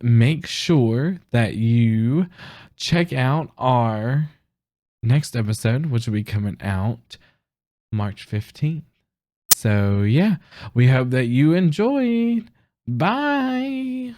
Make sure that you check out our next episode, which will be coming out March 15th. So yeah, we hope that you enjoyed. Bye.